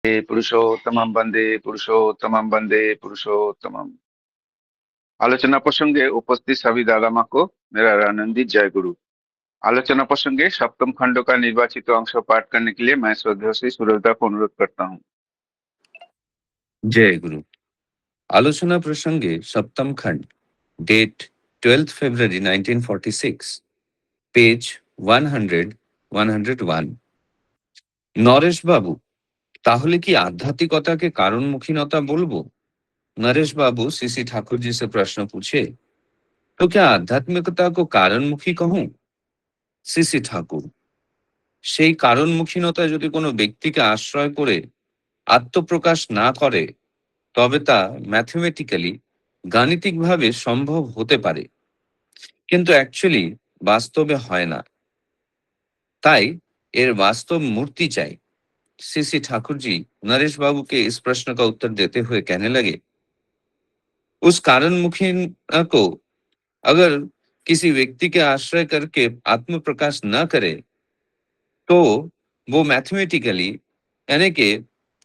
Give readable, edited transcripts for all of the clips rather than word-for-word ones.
पुरुषोत्तमं वन्दे पुरुषोत्तमं वन्दे पुरुषोत्तमम। आलोचना प्रसंगे उपस्थित सभी दादा माँ को मेरा आनंदित जय गुरु। आलोचना प्रसंगे सप्तम खंड का निर्वाचित अंश पाठ करने के लिए मैं श्रद्धा से सुरता को अनुरोध करता हूँ। जय गुरु। आलोचना प्रसंगे सप्तम खंड, डेट 12 फरवरी 1946, पेज 100-101। নরেশ বাবু, তাহলে কি आध्यात्मिकता के कारणमुखीनता बोलबो? नरेश बाबू सीसी ठाकुर जी से प्रश्न पूछे, तो क्या आध्यात्मिकता को कारणमुखी कहूं? सीसी ठाकुर, সেই কারণমুখীনতা যদি কোনো ব্যক্তিকে আশ্রয় করে আত্মপ্রকাশ না করে তবে তা ম্যাথমেটিক্যালি গাণিতিকভাবে সম্ভব হতে পারে, কিন্তু অ্যাকচুয়ালি বাস্তবে হয় না। তাই এর বাস্তব मूर्ति চাই। सीसी ठाकुर जी नरेश बाबू के इस प्रश्न का उत्तर देते हुए कहने लगे, उस कारणमुखी को अगर किसी व्यक्ति के आश्रय करके आत्म प्रकाश न करे तो वो मैथमेटिकली यानी कि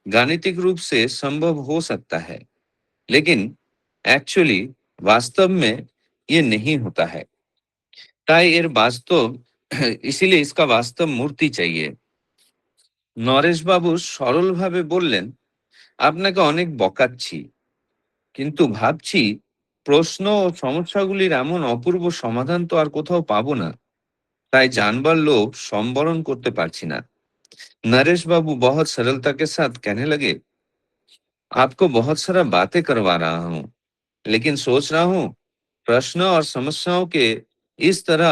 गाणितिक रूप से संभव हो सकता है, लेकिन एक्चुअली वास्तव में ये नहीं होता है। তাই এর বাস্তব इसीलिए इसका वास्तव मूर्ति चाहिए। নরেশ বাবু সরলভাবে বললেন, আপনাকে অনেক বকাচ্ছি, কিন্তু ভাবছি প্রশ্ন ও সমস্যাগুলির এমন অপূর্ব সমাধান তো আর কোথাও পাবো না, তাই জানবার লোভ সম্বরণ করতে পারছি না। नरेश बाबू बहुत सरलता के साथ कहने लगे, आपको बहुत सारा बातें करवा रहा हूं, लेकिन सोच रहा हूं प्रश्न और समस्याओं के इस तरह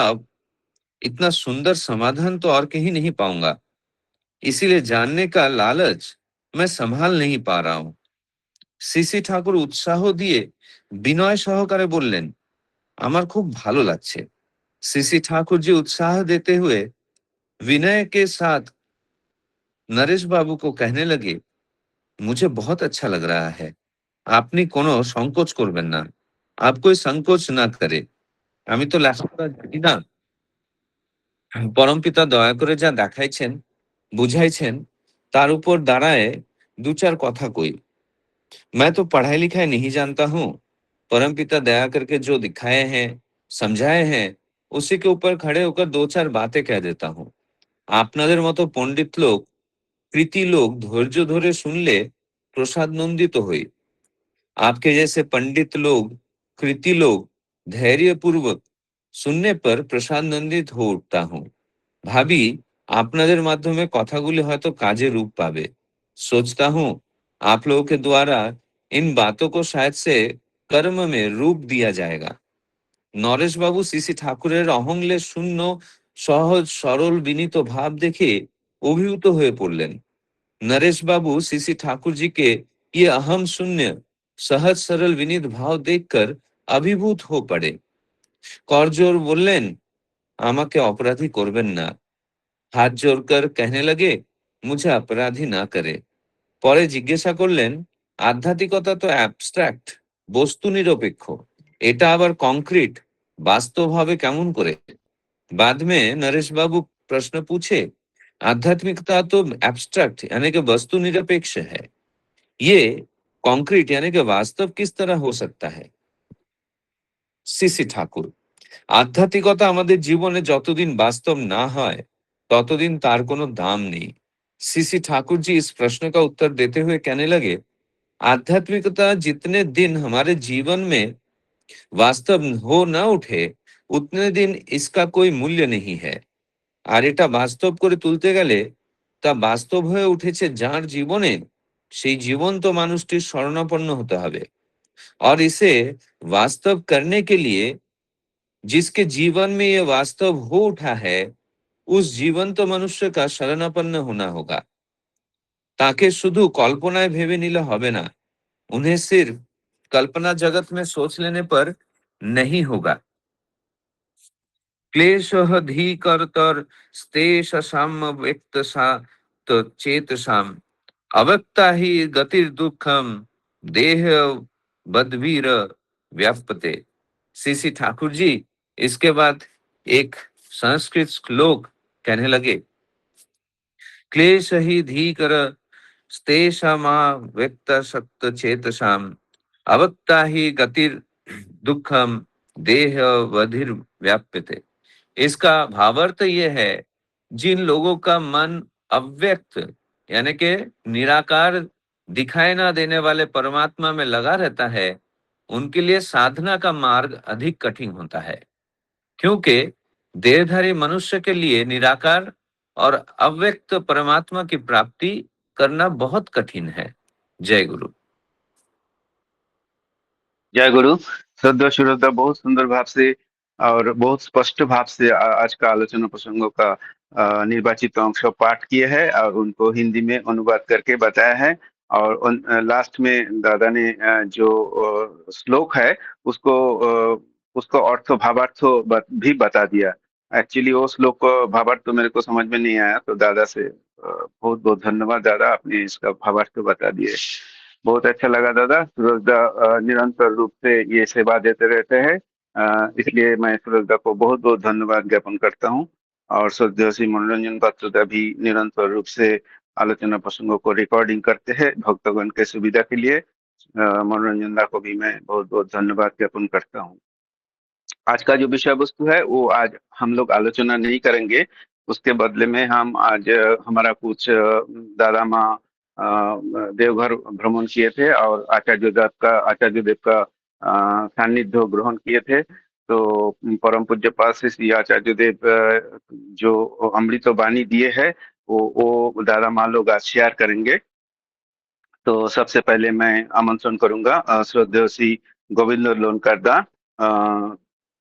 इतना सुंदर समाधान तो और कहीं नहीं पाऊंगा, इसीलिए जानने का लालच मैं संभाल नहीं पा रहा हूं। सीसी ठाकुर उत्साह दिए বিনয় সহকারে বললেন, আমার খুব ভালো লাগছে। सीसी ठाकुर जी उत्साह देते हुए विनय के साथ नरेश बाबू को कहने लगे, मुझे बहुत अच्छा लग रहा है, আপনি কোনো সংকোচ করবেন না, आप कोई संकोच না करे। আমি তো লেখাপড়া জানি না, পরমপিতা দয়া করে যা দেখাইছেন বুঝাইছেন তার উপর দাঁড়ায় দু চার কথা কই। मैं तो पढ़ाई लिखाई नहीं जानता हूँ, परमपिता दया करके जो दिखाए हैं समझाए हैं उसी के ऊपर खड़े होकर दो चार बातें कह देता हूँ। আপনাদের মতো পণ্ডিত লোক কৃতি লোক ধৈর্য ধরে শুনলে প্রসাদ নন্দিত হই। आपके जैसे पंडित लोग कृति लोग धैर्य पूर्वक सुनने पर प्रसादान्वित हो उठता हूँ। भाभी আপনাদের মাধ্যমে কথাগুলি হয়তো কাজে রূপ পাবে। सोचता हूँ आप लोगों के द्वारा इन बातों को शायद से कर्म में रूप दिया जाएगा। নরেশ বাবু सीसी ঠাকুরের অহংলে শূন্য সহজ সরল বিনীত ভাব দেখে অভিভূত হয়ে পড়লেন। नरेश बाबू सीसी ठाकुर जी के ये अहम शून्य सहज सरल विनीत भाव देखकर अभिभूत हो पड़े। करजोर बोललेन, আমাকে অপরাধী করবেন না। हाथ जोड़कर कहने लगे, मुझे अपराधी ना करे। পরে জিজ্ঞাসা করলেন, আধ্যাত্মিকতা তো অ্যাবস্ট্রাক্ট, বস্তু নিরপেক্ষ, এটা আবার কংক্রিট বাস্তব হবে কেমন করে? बाद में नरेश बाबू प्रश्न पूछे, आध्यात्मिकता तो एब्स्ट्रैक्ट यानी कि वस्तु निरपेक्ष है, ये कॉन्क्रीट यानी कि वास्तव किस तरह हो सकता है? सीसी ठाकुर, আধ্যাত্মিকতা আমাদের জীবনে যতদিন বাস্তব না হয় ততদিন তার কোনো দাম নেই। सीसी ठाकुर जी इस प्रश्न का उत्तर देते हुए कहने लगे, आध्यात्मिकता जितने दिन हमारे जीवन में वास्तव हो न उठे उतने दिन इसका कोई मूल्य नहीं है। আর এটা বাস্তব করে তুলতে গেলে তা বাস্তব হয়ে উঠেছে যার জীবনে, সেই জীবন্ত মানুষটির শরণাপন্ন হতে হবে। और इसे वास्तव करने के लिए जिसके जीवन में ये वास्तव हो उठा है उस जीवন্ত मनुष्य का शरणापन्न होना होगा। ताके শুধু কল্পনায় ভেবে নিলে হবে না, उन्हें सिर्फ कल्पना जगत में सोच लेने पर नहीं होगा। क्लेशः धीकर्तर स्तेष साम्य व्यक्त सा तो चेतसाम अवक्ता ही गतिर दुखम देह बदवीर व्यापते। सीसी ठाकुर जी इसके बाद एक संस्कृत श्लोक कहने लगे, क्लेश ही धीकर स्तेषामा व्यक्त सक्त चेतसाम अवक्ता ही गतिर दुखम देह वधिर व्याप्यते। इसका भावार्थ ये है, जिन लोगों का मन अव्यक्त यानी कि निराकार दिखाई ना देने वाले परमात्मा में लगा रहता है, उनके लिए साधना का मार्ग अधिक कठिन होता है, क्योंकि देहधारी मनुष्य के लिए निराकार और अव्यक्त परमात्मा की प्राप्ति करना बहुत कठिन है। जय गुरु। जय गुरु। श्रद्धा श्रोता बहुत सुंदर भाव से और बहुत स्पष्ट भाव से आज का आलोचना प्रसंगों का निर्वाचित अंश पाठ किए हैं और उनको हिंदी में अनुवाद करके बताया है। और लास्ट में दादा ने जो श्लोक है उसको उसको अर्थ भावार्थ भी बता दिया। एक्चुअली वो श्लोक भावार्थ तो मेरे को समझ में नहीं आया, तो दादा से बहुत बहुत धन्यवाद दादा, आपने इसका भावार्थ बता दिए। बहुत अच्छा लगा दादा। सूरजदा निरंतर रूप से ये सेवा देते रहते हैं, इसलिए मैं सूरजदा को बहुत बहुत धन्यवाद ज्ञापन करता हूँ। और श्रद्धेय श्री मनोरंजन पात्रदा भी निरंतर रूप से आलोचना प्रसंगों को रिकॉर्डिंग करते हैं भक्तगण के सुविधा के लिए। मनोरंजन दा को भी मैं बहुत बहुत धन्यवाद ज्ञापन करता हूँ। आज का जो विषय वस्तु है वो आज हम लोग आलोचना नहीं करेंगे, उसके बदले में हम आज हमारा कुछ दादा माँ देवघर भ्रमण किए थे और आचार्य देव का सानिध्य ग्रहण किए थे। तो परम पूज्य पास से श्री आचार्य देव जो अमृत वाणी दिए है वो दादा माँ लोग आज शेयर करेंगे। तो सबसे पहले मैं आमंत्रण करूंगा श्रद्धेय श्री गोविंद लोनकर दा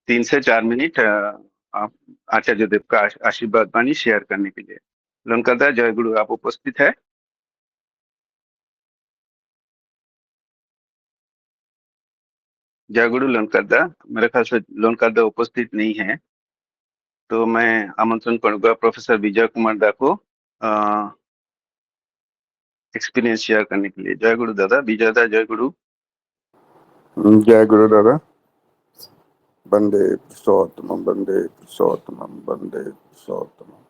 3 से 4 मिनट आप आचार्य देव का आशीर्वाद वाणी शेयर करने के लिए। लोनकर दा जय गुरु, आप उपस्थित है? जय गुरु लोनकर दा, मेरे ख्याल से लोनकर दा उपस्थित नहीं है, तो मैं आमंत्रण करूंगा प्रोफेसर विजय कुमार दा को एक्सपीरियंस शेयर करने के लिए। जय गुरु दादा। विजय दा जय गुरु। जय गुरु दादा। वंदे पुरुषोत्तमं वंदे पुरुषोत्तमं वंदे पुरुषोत्तमं।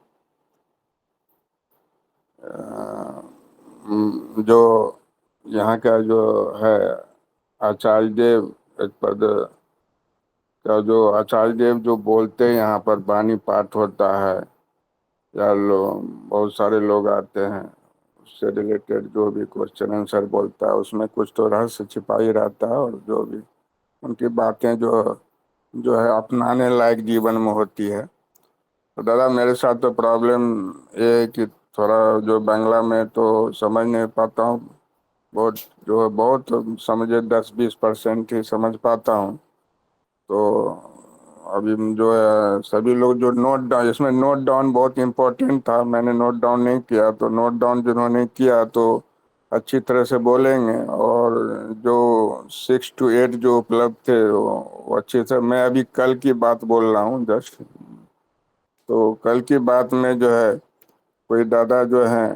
जो यहाँ का जो है आचार्य देव एक पद का जो आचार्य देव जो बोलते हैं, यहाँ पर वाणी पाठ होता है या बहुत सारे लोग आते हैं, उससे रिलेटेड जो भी क्वेश्चन आंसर बोलता है उसमें कुछ तो रहस्य छिपा ही रहता है, और जो भी उनकी बातें जो है अपनाने लायक जीवन में होती है। तो दादा मेरे साथ तो प्रॉब्लम ये है कि थोड़ा जो बांग्ला में तो समझ नहीं पाता हूँ, बहुत समझे 10-20% ही समझ पाता हूँ। तो अभी जो है सभी लोग जो नोट डाउन, इसमें नोट डाउन बहुत इम्पोर्टेंट था, मैंने नोट डाउन नहीं किया, तो नोट डाउन जिन्होंने किया तो अच्छी तरह से बोलेंगे, और जो 6 to 8 जो उपलब्ध थे वो अच्छे से। मैं अभी कल की बात बोल रहा हूँ जस्ट। तो कल की बात में जो है कोई दादा जो है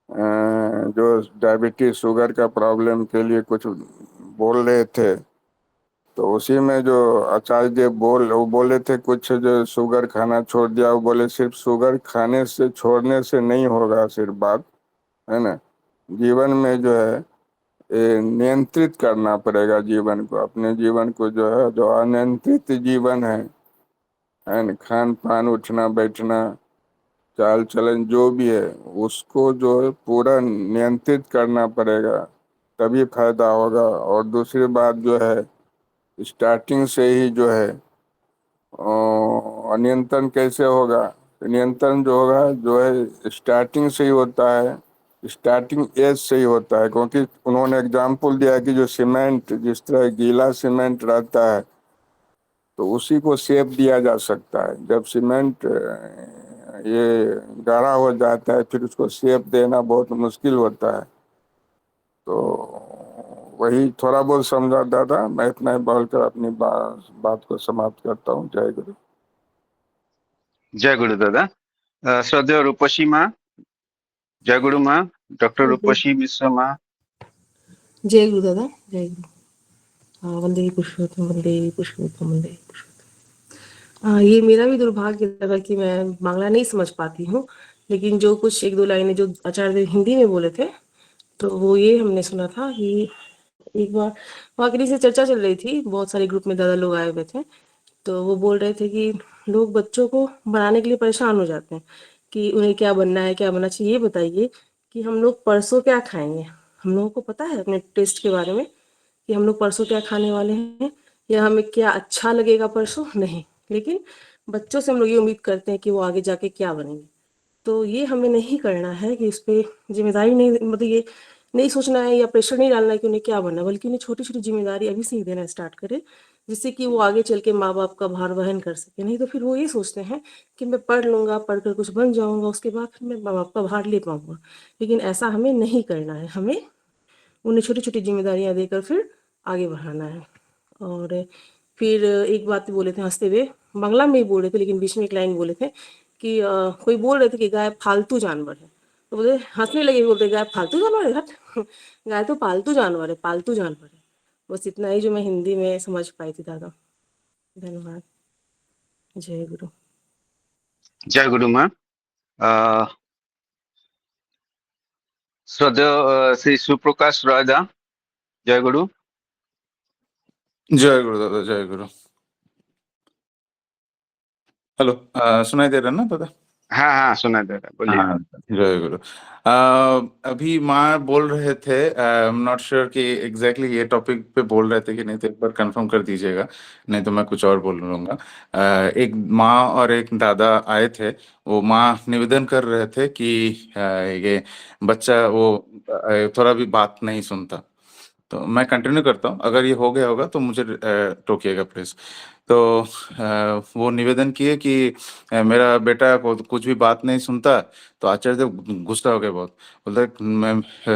जो डायबिटीज शुगर का प्रॉब्लम के लिए कुछ बोल रहे थे, तो उसी में जो आचार्य देव वो बोले थे कुछ जो शुगर खाना छोड़ दिया, वो बोले सिर्फ शुगर खाने से छोड़ने से नहीं होगा सिर्फ बात, है ना, जीवन में जो है नियंत्रित करना पड़ेगा जीवन को, अपने जीवन को जो है, जो अनियंत्रित जीवन है ना, खान पान उठना बैठना चाल चलन जो भी है उसको जो है पूरा नियंत्रित करना पड़ेगा, तभी फायदा होगा। और दूसरी बात जो है स्टार्टिंग से ही जो है नियंत्रण कैसे होगा, नियंत्रण जो होगा जो है स्टार्टिंग से ही होता है, स्टार्टिंग एज से ही होता है। क्योंकि उन्होंने एग्जाम्पल दिया कि जो सीमेंट जिस तरह गीला सीमेंट रहता है तो उसी को शेप दिया जा सकता है, जब सीमेंट ये गाढ़ा हो जाता है फिर उसको शेप देना बहुत मुश्किल होता है। तो वही थोड़ा बहुत समझा दादा, मैं इतना ही बोलकर अपनी बात को समाप्त करता हूँ। जय गुरु। जय गुरु दादा। श्रद्धेय रूपसी माँ, जय गुरु माँ। डॉक्टर रूपसी मिश्रा माँ। जय गुरु दादा। जय गुरु। वंदे पुरुषोत्तम वंदे पुरुषोत्तम वंदे पुरुषोत्तम। ये मेरा भी दुर्भाग्य लगा कि मैं बांग्ला नहीं समझ पाती हूँ, लेकिन जो कुछ 1-2 लाइनें जो आचार्य देव हिंदी में बोले थे तो वो ये हमने सुना था कि एक बार वहाँ किसी से चर्चा चल रही थी, बहुत सारे ग्रुप में दादा लोग आए हुए थे, तो वो बोल रहे थे कि लोग बच्चों को बनाने के लिए परेशान हो जाते हैं कि उन्हें क्या बनना है, क्या बनना चाहिए। ये बताइए कि हम लोग परसों क्या खाएंगे? हम लोगों को पता है अपने टेस्ट के बारे में कि हम लोग परसों क्या खाने वाले हैं, या हमें क्या अच्छा लगेगा परसों? नहीं। लेकिन बच्चों से हम लोग ये उम्मीद करते हैं कि वो आगे जाके क्या बनेंगे। तो ये हमें नहीं करना है कि इस पे जिम्मेदारी नहीं, मतलब ये नहीं सोचना है या प्रेशर नहीं डालना है कि उन्हें क्या बनना है, बल्कि उन्हें छोटी छोटी जिम्मेदारी अभी से ही देना स्टार्ट करें, जिससे कि वो आगे चल के माँ बाप का भार वहन कर सके। नहीं तो फिर वो ये सोचते हैं कि मैं पढ़ लूंगा, पढ़ कर कुछ बन जाऊंगा, उसके बाद फिर मैं माँ बाप का भार ले पाऊंगा। लेकिन ऐसा हमें नहीं करना है, हमें उन्हें छोटी छोटी जिम्मेदारियां देकर फिर आगे बढ़ाना है। और फिर एक बात बोले थे हंसते हुए, बांग्ला में ही बोल रहे थे, लेकिन बीच में एक लाइन बोले थे कि कोई बोल रहे थे कि गाय फालतू जानवर है, तो बोले, हंसने लगे, बोलते गाय फालतू जानवर है? हट। गाय तो पालतू जानवर है, पालतू जानवर है। बस इतना ही जो मैं हिंदी में समझ पाई थी दादा। धन्यवाद। जय गुरु। जय गुरु माँ। श्रद्धेय श्री सुप्रकाश रायदा, जय गुरु। जय गुरु दादा, जय गुरु। हेलो, सुनाई दे रहा है ना दादा? हाँ हाँ, सुना दे रहा, बोलिए। हाँ, जय गुरु। अभी माँ बोल रहे थे, आई एम नॉट श्योर कि एग्जैक्टली ये टॉपिक पे बोल रहे थे कि नहीं, तो एक बार कंफर्म कर दीजिएगा, नहीं तो मैं कुछ और बोल लूंगा। एक माँ और एक दादा आए थे। वो माँ निवेदन कर रहे थे कि ये बच्चा वो थोड़ा भी बात नहीं सुनता। तो मैं कंटिन्यू करता हूँ, अगर ये हो गया होगा तो मुझे टोकिएगा प्लीज। तो वो निवेदन किए कि मेरा बेटा को कुछ भी बात नहीं सुनता। तो आचार्य देव गुस्सा हो गए बहुत। बोलते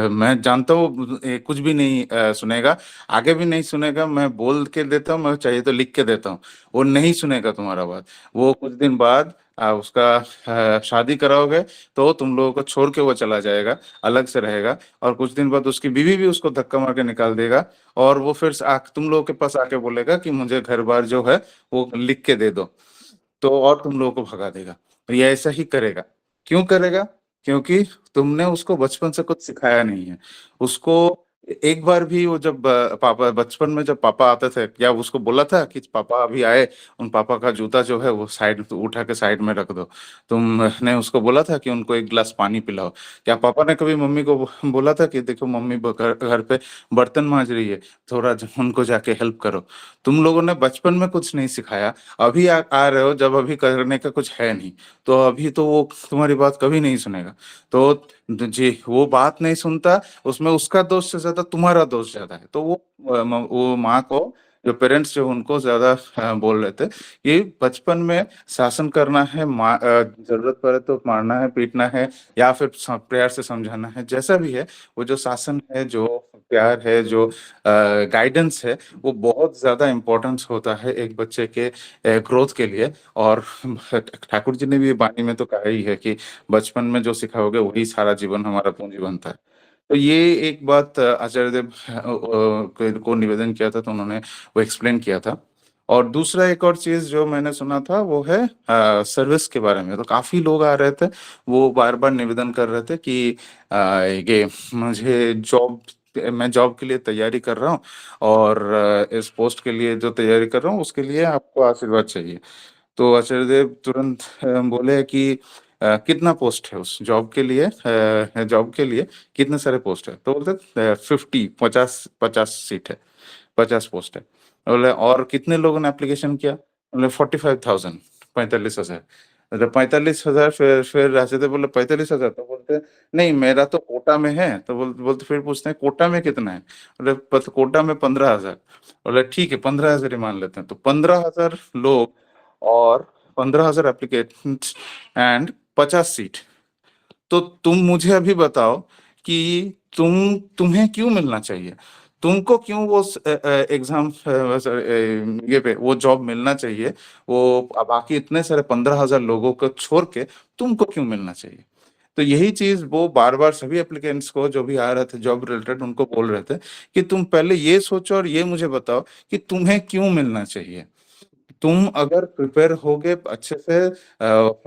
मैं जानता हूँ ये कुछ भी नहीं सुनेगा, आगे भी नहीं सुनेगा। मैं बोल के देता हूँ, मैं चाहिए तो लिख के देता हूँ, वो नहीं सुनेगा तुम्हारा बात। वो कुछ दिन बाद उसका शादी कराओगे तो तुम लोगों को छोड़ के वो चला जाएगा, अलग से रहेगा। और कुछ दिन बाद उसकी बीवी भी उसको धक्का मार के निकाल देगा, और वो फिर तुम लोगों के पास आके बोलेगा कि मुझे घर बार जो है वो लिख के दे दो। तो और तुम लोगों को भगा देगा। तो ये ऐसा ही करेगा। क्यों करेगा? क्योंकि तुमने उसको बचपन से कुछ सिखाया नहीं है। उसको एक बार भी वो जब पापा बचपन में जब पापा आते थे, क्या उसको बोला था कि पापा अभी आए, उन पापा का जूता जो है वो साइड उठा के साइड में रख दो? तुमने उसको बोला था कि उनको एक गिलास पानी पिलाओ? क्या पापा ने कभी मम्मी को बोला था कि देखो मम्मी घर पे बर्तन मांज रही है, थोड़ा उनको जाके हेल्प करो? तुम लोगों ने बचपन में कुछ नहीं सिखाया। अभी आ रहे हो जब अभी करने का कुछ है नहीं, तो अभी तो वो तुम्हारी बात कभी नहीं सुनेगा। तो जी, वो बात नहीं सुनता, उसमें उसका दोष से ज्यादा तुम्हारा दोष ज्यादा है। तो वो माँ को, जो पेरेंट्स जो उनको ज्यादा बोल रहे थे कि बचपन में शासन करना है, जरूरत पड़े तो मारना है, पीटना है, या फिर प्यार से समझाना है, जैसा भी है। वो जो शासन है, जो प्यार है, जो गाइडेंस है, वो बहुत ज्यादा इम्पोर्टेंस होता है एक बच्चे के ग्रोथ के लिए। और ठाकुर जी ने भी वाणी में तो कहा ही है कि बचपन में जो सिखाओगे वही सारा जीवन हमारा पूंजी बनता है। तो ये एक बात आचार्य देव को निवेदन किया था, तो उन्होंने वो एक्सप्लेन किया था। और दूसरा एक और चीज जो मैंने सुना था वो है सर्विस के बारे में। तो काफी लोग आ रहे थे, वो बार बार निवेदन कर रहे थे कि ये मुझे मैं जॉब के लिए तैयारी कर रहा हूँ, और इस पोस्ट के लिए जो तैयारी कर रहा हूँ उसके लिए आपको आशीर्वाद चाहिए। तो आचार्य देव तुरंत बोले कि कितना पोस्ट है उस जॉब के लिए, जॉब के लिए कितने सारे पोस्ट है? तो बोलते 50, 50 सीट है, 50 पोस्ट है। बोले और कितने लोगों ने एप्लीकेशन किया? बोले 45,000, 45,000। मतलब 45,000। फिर राशिद बोले 45,000। तो बोलते नहीं, मेरा तो कोटा में है। तो बोलते फिर पूछते हैं कोटा में कितना है? बोले कोटा में 15,000। बोले ठीक है, 15,000 ही मान लेते हैं। तो 15,000 लोग और 15,000 एप्लीकेशंस एंड 50 सीट। तो तुम मुझे अभी बताओ कि तुम्हें क्यों मिलना चाहिए? तुमको क्यों वो एग्जाम ये पे वो जॉब मिलना चाहिए? वो बाकी इतने सारे 15,000 लोगों को छोड़ के तुमको क्यों मिलना चाहिए? तो यही चीज वो बार बार सभी एप्लीकेंट्स को जो भी आ रहे थे जॉब रिलेटेड उनको बोल रहे थे कि तुम पहले ये सोचो और ये मुझे बताओ कि तुम्हें क्यों मिलना चाहिए। तुम अगर प्रिपेयर होगे अच्छे से,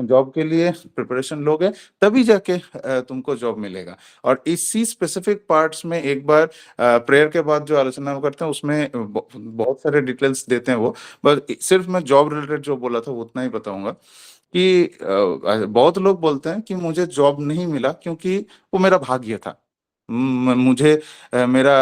जॉब के लिए प्रिपरेशन लोगे, तभी जाके तुमको जॉब मिलेगा। और इसी स्पेसिफिक पार्ट्स में एक बार प्रेयर के बाद जो आलोचना हम करते हैं उसमें बहुत सारे डिटेल्स देते हैं वो। बस सिर्फ मैं जॉब रिलेटेड जो बोला था वो उतना ही बताऊंगा कि बहुत लोग बोलते हैं कि मुझे जॉब नहीं मिला क्योंकि वो मेरा भाग्य था। मुझे मेरा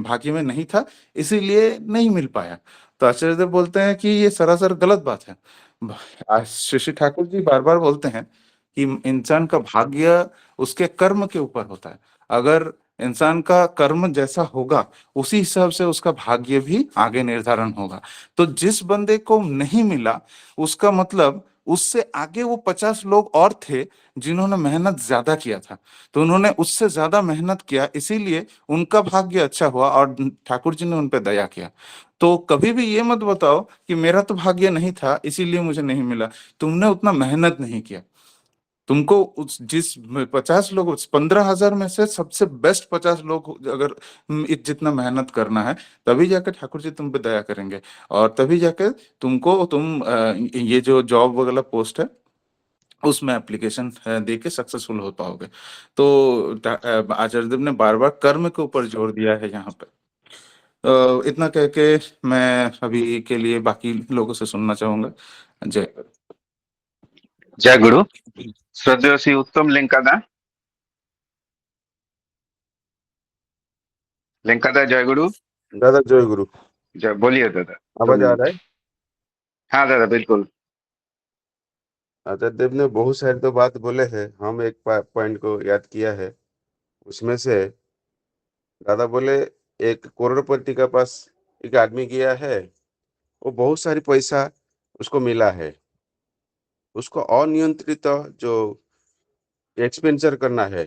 भाग्य में नहीं था, इसीलिए नहीं मिल पाया। तो आचार्य देव बोलते हैं कि ये सरासर गलत बात है। श्री श्री ठाकुर जी बार बार बोलते हैं कि इंसान का भाग्य उसके कर्म के ऊपर होता है। अगर इंसान का कर्म जैसा होगा उसी हिसाब से उसका भाग्य भी आगे निर्धारण होगा। तो जिस बंदे को नहीं मिला उसका मतलब उससे आगे वो 50 लोग और थे जिन्होंने मेहनत ज्यादा किया था। तो उन्होंने उससे ज्यादा मेहनत किया, इसीलिए उनका भाग्य अच्छा हुआ और ठाकुर जी ने उन पे दया किया। तो कभी भी ये मत बताओ कि मेरा तो भाग्य नहीं था इसीलिए मुझे नहीं मिला। तुमने उतना मेहनत नहीं किया। तुमको उस जिस 50 लोग, 15,000 में से सबसे बेस्ट 50 लोग अगर जितना मेहनत करना है, तभी जाकर ठाकुर जी तुम पे दया करेंगे। और तभी जाकर तुम ये जो जॉब वगैरह पोस्ट है उसमें एप्लीकेशन दे के सक्सेसफुल हो पाओगे। तो आचार्य देव ने बार बार कर्म के ऊपर जोर दिया है यहाँ पे। इतना कह के मैं अभी के लिए बाकी लोगों से सुनना चाहूंगा। जय। जय गुरु। श्रद्धेय श्री उत्तम लिंकादा। लिंकादा जय गुरु। दादा जय गुरु। जय बोलिए दादा। आवाज आ रहा है? हाँ दादा बिल्कुल। आचार्य देव ने बहुत सारे तो बात बोले हैं, हम एक पॉइंट को याद किया है। उसमें से दादा बोले एक करोड़पति के पास एक आदमी गया है, वो बहुत सारी पैसा उसको मिला है। उसको अनियंत्रित जो एक्सपेंचर करना है,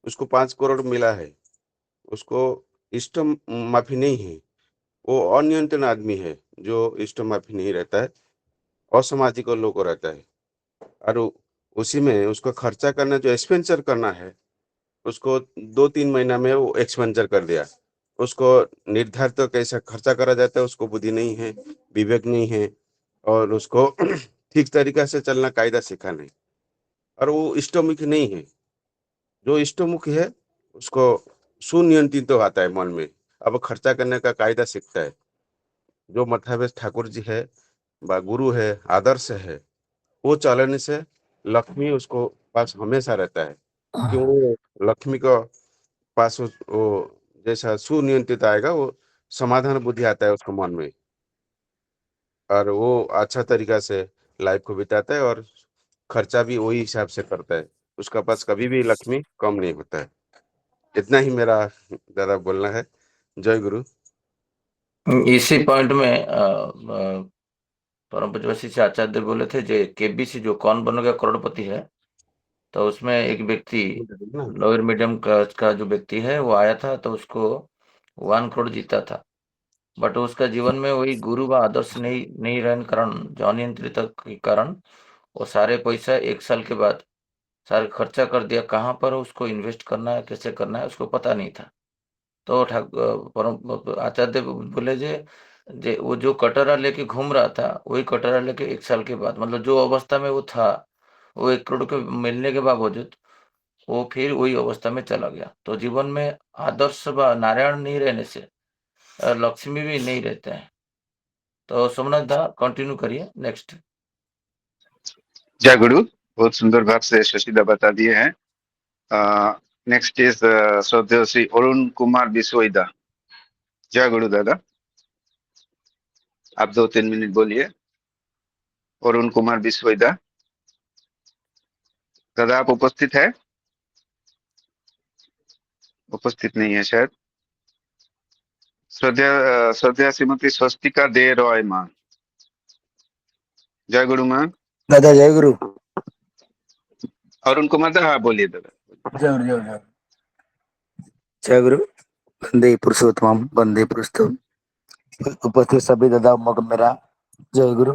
उसको 5 करोड़ मिला है। उसको इष्ट माफी नहीं है, वो अनियंत्रित आदमी है जो इष्ट माफी नहीं रहता है, असामाजिक लोग को रहता है। और उसी में उसको खर्चा करना, जो एक्सपेंचर करना है, उसको 2-3 महीना में वो एक्सपेंचर कर दिया। उसको निर्धारित तो कैसा खर्चा करा जाता है उसको बुद्धि नहीं है, विवेक नहीं है, और उसको ठीक तरीका से चलना कायदा सीखा नहीं। और वो इष्टमुखी नहीं है। जो इष्टमुखी है उसको सुनियंत्रित तो आता है मन में, अब खर्चा करने का कायदा सीखता है। जो मथावेश ठाकुर जी है, बा गुरु है, आदर्श है, वो चलाने से लक्ष्मी उसको पास हमेशा रहता है। क्यों? वो लक्ष्मी का पास वो जैसा सुनियंत्रित आएगा, वो समाधान बुद्धि आता है उसको मन में, और वो अच्छा तरीका से लाइफ को बिताता है और खर्चा भी वही हिसाब से करता है। उसका पास कभी भी लक्ष्मी कम नहीं होता है। इतना ही मेरा दादा बोलना है। जय गुरु। इसी पॉइंट में परम पूज्य वशिष्ठ आचार्य बोले थे, जो केबीसी जो कौन बनेगा करोड़पति है, तो उसमें एक व्यक्ति लोअर मीडियम का जो व्यक्ति है वो आया था, तो उसको 1 करोड़ जीता था। बट उसका जीवन में वही गुरु व आदर्श नहीं रहने कारण, जो अनियंत्रित के कारण, वो सारे पैसा 1 साल के बाद सारे खर्चा कर दिया। कहाँ पर उसको इन्वेस्ट करना है, कैसे करना है, उसको पता नहीं था। तो परम आचार्य बोले जे वो जो कटोरा लेके घूम रहा था, वही कटोरा लेके 1 साल के बाद, मतलब जो अवस्था में वो था, वो 1 करोड़ के मिलने के बावजूद वो फिर वही अवस्था में चला गया। तो जीवन में आदर्श व नारायण नहीं रहने से लक्ष्मी भी नहीं रहते हैं। तो सोमनाथ दा कंटिन्यू करिए नेक्स्ट। जय गुरु। बहुत सुंदर भाव से शशिदा बता दिए हैं। नेक्स्ट इज श्रद्धेय श्री अरुण कुमार बिस्वईदा। जय गुरु दादा। आप 2-3 मिनट बोलिए। अरुण कुमार बिस्वईदा दादा, आप उपस्थित है? उपस्थित नहीं है शायद। श्रद्धेय श्रीमती स्वस्तिका दे रॉय माँ। जय गुरु माँ। दादा जय गुरु। अरुण कुमार दा, हाँ बोलिए दादा। जय गुरु जय गुरु जय गुरु। वंदे पुरुषोत्तम वंदे पुरुषोत्तम। उपस्थित सभी दादा मग मेरा जय गुरु।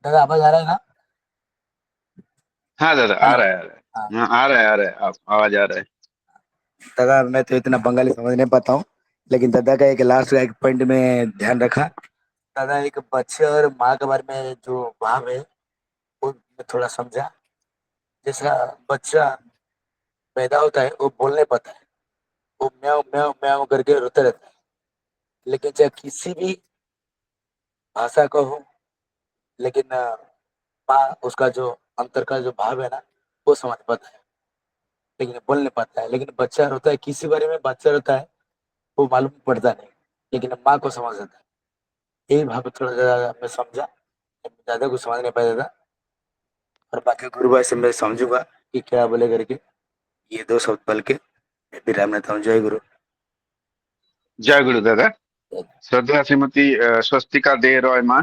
दादा आवाज आ रहा है ना? हाँ दादा, आ हेलो। रहा है, आ रहा है। हाँ हाँ, आ रहा है, आ रहा है। आप आवाज आ रहा है। दादा, मैं तो इतना बंगाली समझ नहीं पाता हूँ, लेकिन दादा का एक लास्ट का एक पॉइंट में ध्यान रखा। दादा एक बच्चे और माँ के बारे में जो भाव है वो मैं थोड़ा समझा। जैसा बच्चा पैदा होता है वो बोल नहीं पाता है, वो म्याऊं म्याऊं म्याऊं करके रोते रहता है। लेकिन चाहे किसी भी भाषा का हो, लेकिन माँ उसका जो अंतर का जो भाव है ना वो समझ पाता है, लेकिन बोल नहीं पाता है। लेकिन बच्चा रोता है, किसी बारे में बच्चा रोता है वो मालूम पड़ता नहीं, लेकिन माँ को समझ आता है। यही भाव थोड़ा ज्यादा मैं समझा, ज्यादा कुछ समझ नहीं पाया था। और बाकी गुरु भाई से मैं समझूंगा कि क्या बोले करके, ये दो शब्द पल के मैं विराम लेता हूँ। जय गुरु। जय गुरु दादा। श्रद्धा श्रीमती स्वस्तिका दे रॉय माँ।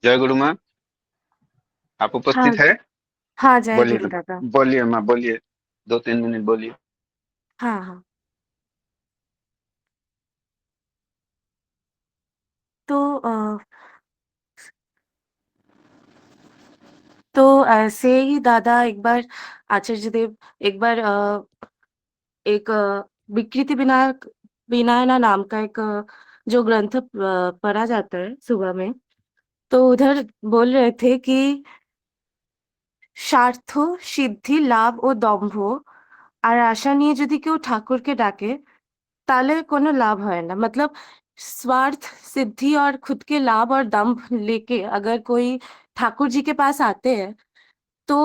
जय गुरु माँ, आप हाँ उपस्थित है? हाँ, जय बोलिए गुरु दादा। बोलिए माँ, बोलिए, 2-3 मिनट बोलिए। हाँ हाँ। तो ऐसे ही दादा एक बार आचार्य देव एक बार एक विकृति विनायक विनायना नाम का एक जो ग्रंथ पढ़ा जाता है सुबह में, तो उधर बोल रहे थे कि স্বার্থ সিদ্ধি লাভ ও দম্ভ আর আশা নিয়ে যদি কেউ ঠাকুরকে ডাকে ताले कोनो लाभ है ना। मतलब स्वार्थ सिद्धि और खुद के लाभ और दम्भ लेके अगर कोई ठाकुर जी के पास आते हैं, तो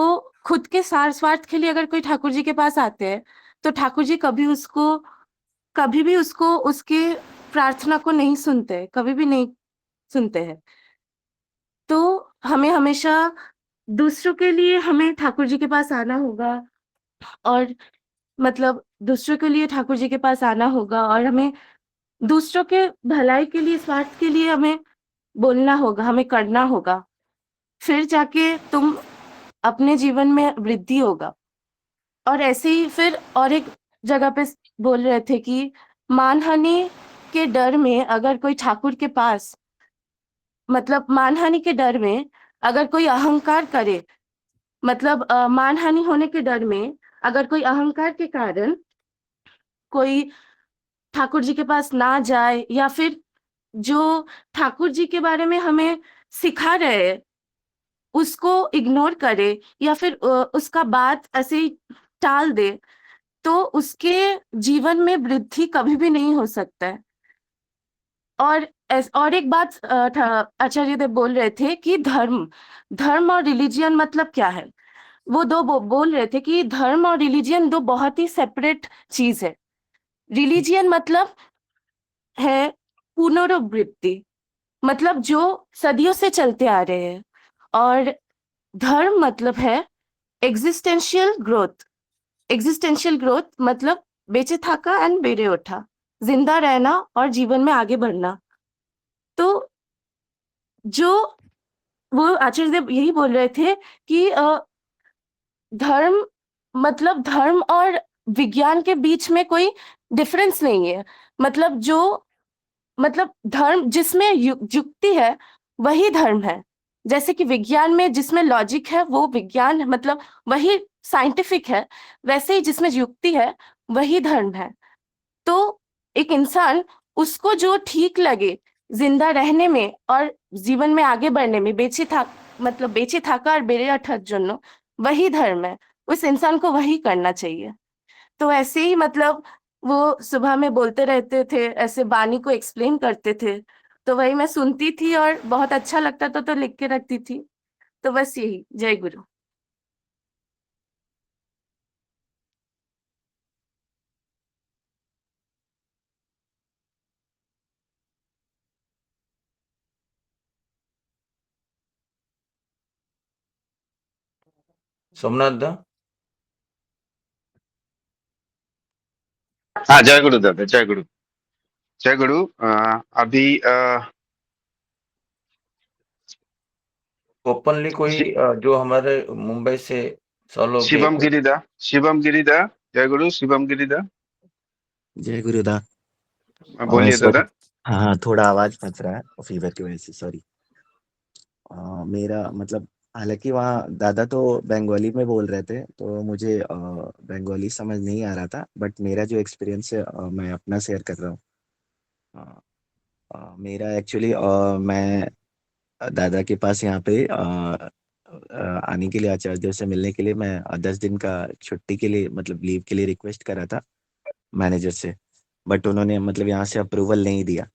खुद के सार स्वार्थ के लिए अगर कोई ठाकुर जी के पास आते हैं, तो ठाकुर जी कभी भी उसको उसके प्रार्थना को नहीं सुनते, कभी भी नहीं सुनते हैं। तो हमें हमेशा दूसरों के लिए हमें ठाकुर जी के पास आना होगा, और मतलब दूसरों के लिए ठाकुर जी के पास आना होगा, और हमें दूसरों के भलाई के लिए, स्वार्थ के लिए हमें बोलना होगा, हमें करना होगा। फिर जाके तुम अपने जीवन में वृद्धि होगा। और ऐसे ही फिर और एक जगह पे बोल रहे थे कि मानहानि के डर में अगर कोई ठाकुर के पास, मतलब मानहानि के डर में अगर कोई अहंकार करे, मतलब मानहानि होने के डर में अगर कोई अहंकार के कारण कोई ठाकुर जी के पास ना जाए, या फिर जो ठाकुर जी के बारे में हमें सिखा रहे हैं उसको इग्नोर करे, या फिर उसका बात ऐसे ही टाल दे, तो उसके जीवन में वृद्धि कभी भी नहीं हो सकता है। और एक बात आचार्य देव बोल रहे थे कि धर्म धर्म और रिलीजियन मतलब क्या है। वो दो बोल रहे थे कि धर्म और रिलीजियन दो बहुत ही सेपरेट चीज है। रिलीजियन मतलब है पुनरावृत्ति, मतलब जो सदियों से चलते आ रहे हैं। और धर्म मतलब है एग्जिस्टेंशियल ग्रोथ। एग्जिस्टेंशियल ग्रोथ मतलब बेचे थाका एंड बेड़े उठा, जिंदा रहना और जीवन में आगे बढ़ना। तो जो वो आचार्य देव यही बोल रहे थे कि धर्म मतलब धर्म और विज्ञान के बीच में कोई डिफरेंस नहीं है। मतलब जो मतलब धर्म जिसमें युक्ति है वही धर्म है। जैसे कि विज्ञान में जिसमें लॉजिक है वो विज्ञान, मतलब वही साइंटिफिक है, वैसे ही जिसमें युक्ति है वही धर्म है। तो एक इंसान, उसको जो ठीक लगे जिंदा रहने में और जीवन में आगे बढ़ने में, बेचे थाका और बेड़े अठत जन्नो, वही धर्म है। उस इंसान को वही करना चाहिए। तो ऐसे ही मतलब वो सुबह में बोलते रहते थे, ऐसे वाणी को एक्सप्लेन करते थे, तो वही मैं सुनती थी और बहुत अच्छा लगता था तो लिख के रखती थी। तो बस यही। जय गुरु। सोमनाथ दा। हाँ, जय गुरु दादा, जय गुरु। जय गुरु। अभी ओपनली कोई शि- जो हमारे मुंबई से 100 लोग गए शिवम थे। गिरिदा, शिवम गिरिदा। जय गुरु, शिवम गिरिदा। जय गुरुदा। बोलिए दादा। हाँ, थोड़ा आवाज फंस रहा है फीवर की वजह से, सॉरी। मेरा मतलब हालांकि वहाँ दादा तो बंगाली में बोल रहे थे, तो मुझे बंगाली समझ नहीं आ रहा था, बट मेरा जो एक्सपीरियंस है मैं अपना शेयर कर रहा हूँ। अ, मेरा एक्चुअली मैं दादा के पास यहाँ पे आने के लिए, आचार्य देव से मिलने के लिए मैं 10 दिन का छुट्टी के लिए, मतलब लीव के लिए रिक्वेस्ट करा था मैनेजर से। बट उन्होंने मतलब यहाँ से अप्रूवल नहीं दिया।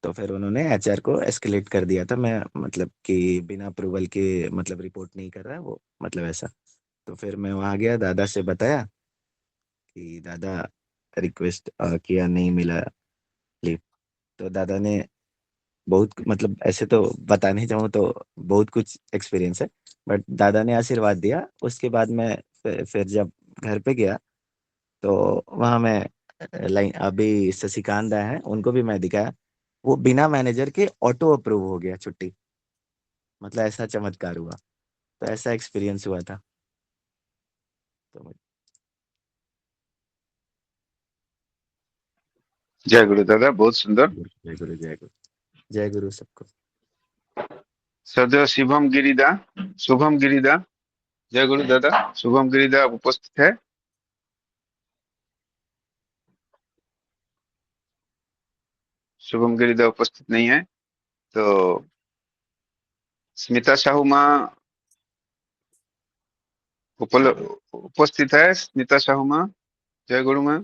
तो फिर उन्होंने एचआर को एस्केलेट कर दिया था, मैं मतलब कि बिना अप्रूवल के मतलब रिपोर्ट नहीं कर रहा है वो, मतलब ऐसा। तो फिर मैं वहाँ गया, दादा से बताया कि दादा रिक्वेस्ट किया, नहीं मिला लीव। तो दादा ने बहुत, मतलब ऐसे तो बताने जाऊँ तो बहुत कुछ एक्सपीरियंस है, बट दादा ने आशीर्वाद दिया। उसके बाद मैं फिर जब घर पे गया तो वहाँ मैं लाइन अभी शशिकांत आए हैं, उनको भी मैं दिखाया, वो बिना मैनेजर के ऑटो अप्रूव हो गया छुट्टी। मतलब ऐसा चमत्कार हुआ। तो ऐसा एक्सपीरियंस हुआ था। तो जय गुरु दादा, बहुत सुंदर। जय गुरु, जय गुरु, जय गुरु सबको। सदैव शुभम गिरिदा, जय गुरु दादा। शुभम गिरिदा उपस्थित है? शुभम गिरिदा उपस्थित नहीं है। तो स्मिता साहू माँ उपस्थित है? स्मिता साहू माँ, जय गुरु माँ।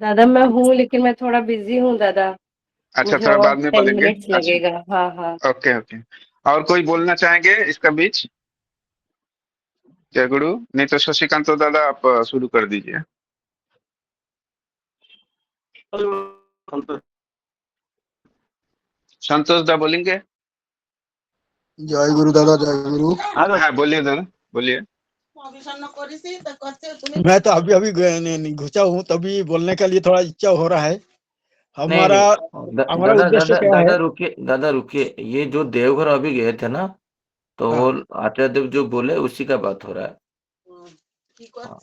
दादा मैं हूँ, लेकिन मैं थोड़ा बिजी हूँ दादा। अच्छा, मुझे थोड़ा और बाद में 10 बोलेंगे। मिनट्स अच्छा, लगेगा। हाँ हाँ। Okay okay. और कोई बोलना चाहेंगे इसका बीच? जय गुरु। नहीं तो शशिकांत तो दादा आप शुरू कर दीजिए। संतोष दा बोलेंगे? जय गुरु दादा, जय गुरु। हाँ बोलिए दादा, बोलिए। मैं तो अभी अभी घुसा हूँ, तभी बोलने के लिए थोड़ा इच्छा हो रहा है। नहीं हमारा नहीं हमारा दादा उद्देश्य दादा क्या है? दादा रुकिए, ये जो देवघर अभी गए थे ना, तो हाँ, वो आचार्य देव जो बोले उसी का बात हो रहा है। हाँ,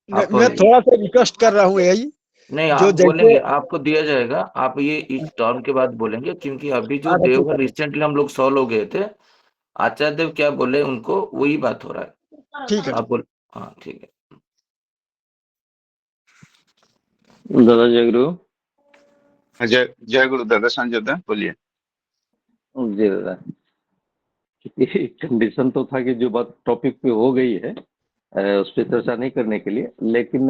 आप मैं थोड़ा सा रिक्वेस्ट कर रहा हूँ यही, नहीं, आप जो बोलेंगे, जैसे। आपको दिया जाएगा, आप ये इस टर्म के बाद बोलेंगे, क्योंकि अभी जो अच्छा, ठीक देवघर है, रिसेंटली हम लोग 100 लोग गए थे, आचार्य देव क्या बोले उनको वही बात हो रहा है। ठीक है। आप बोल, हाँ ठीक है। दादा जय गुरु। जय जय गुरु दादा। संजय दा बोलिए। जी दादा, कंडीशन तो था कि जो बात टॉपिक पे हो गई है उस पर चर्चा नहीं करने के लिए, लेकिन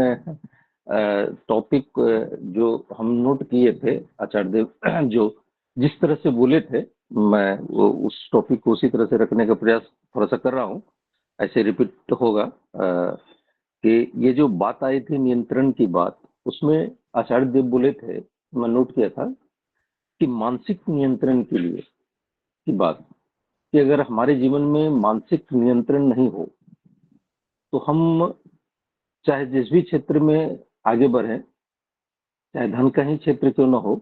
टॉपिक जो हम नोट किए थे आचार्य देव जो जिस तरह से बोले थे, मैं वो उस टॉपिक को उसी तरह से रखने का प्रयास थोड़ा सा कर रहा हूँ। ऐसे रिपीट होगा कि ये जो बात आई थी नियंत्रण की बात, उसमें आचार्य देव बोले थे, मैं नोट किया था कि मानसिक नियंत्रण के लिए की बात, कि अगर हमारे जीवन में मानसिक नियंत्रण नहीं हो तो हम चाहे जिस भी क्षेत्र में आगे बढ़े, चाहे धन का ही क्षेत्र क्यों ना हो,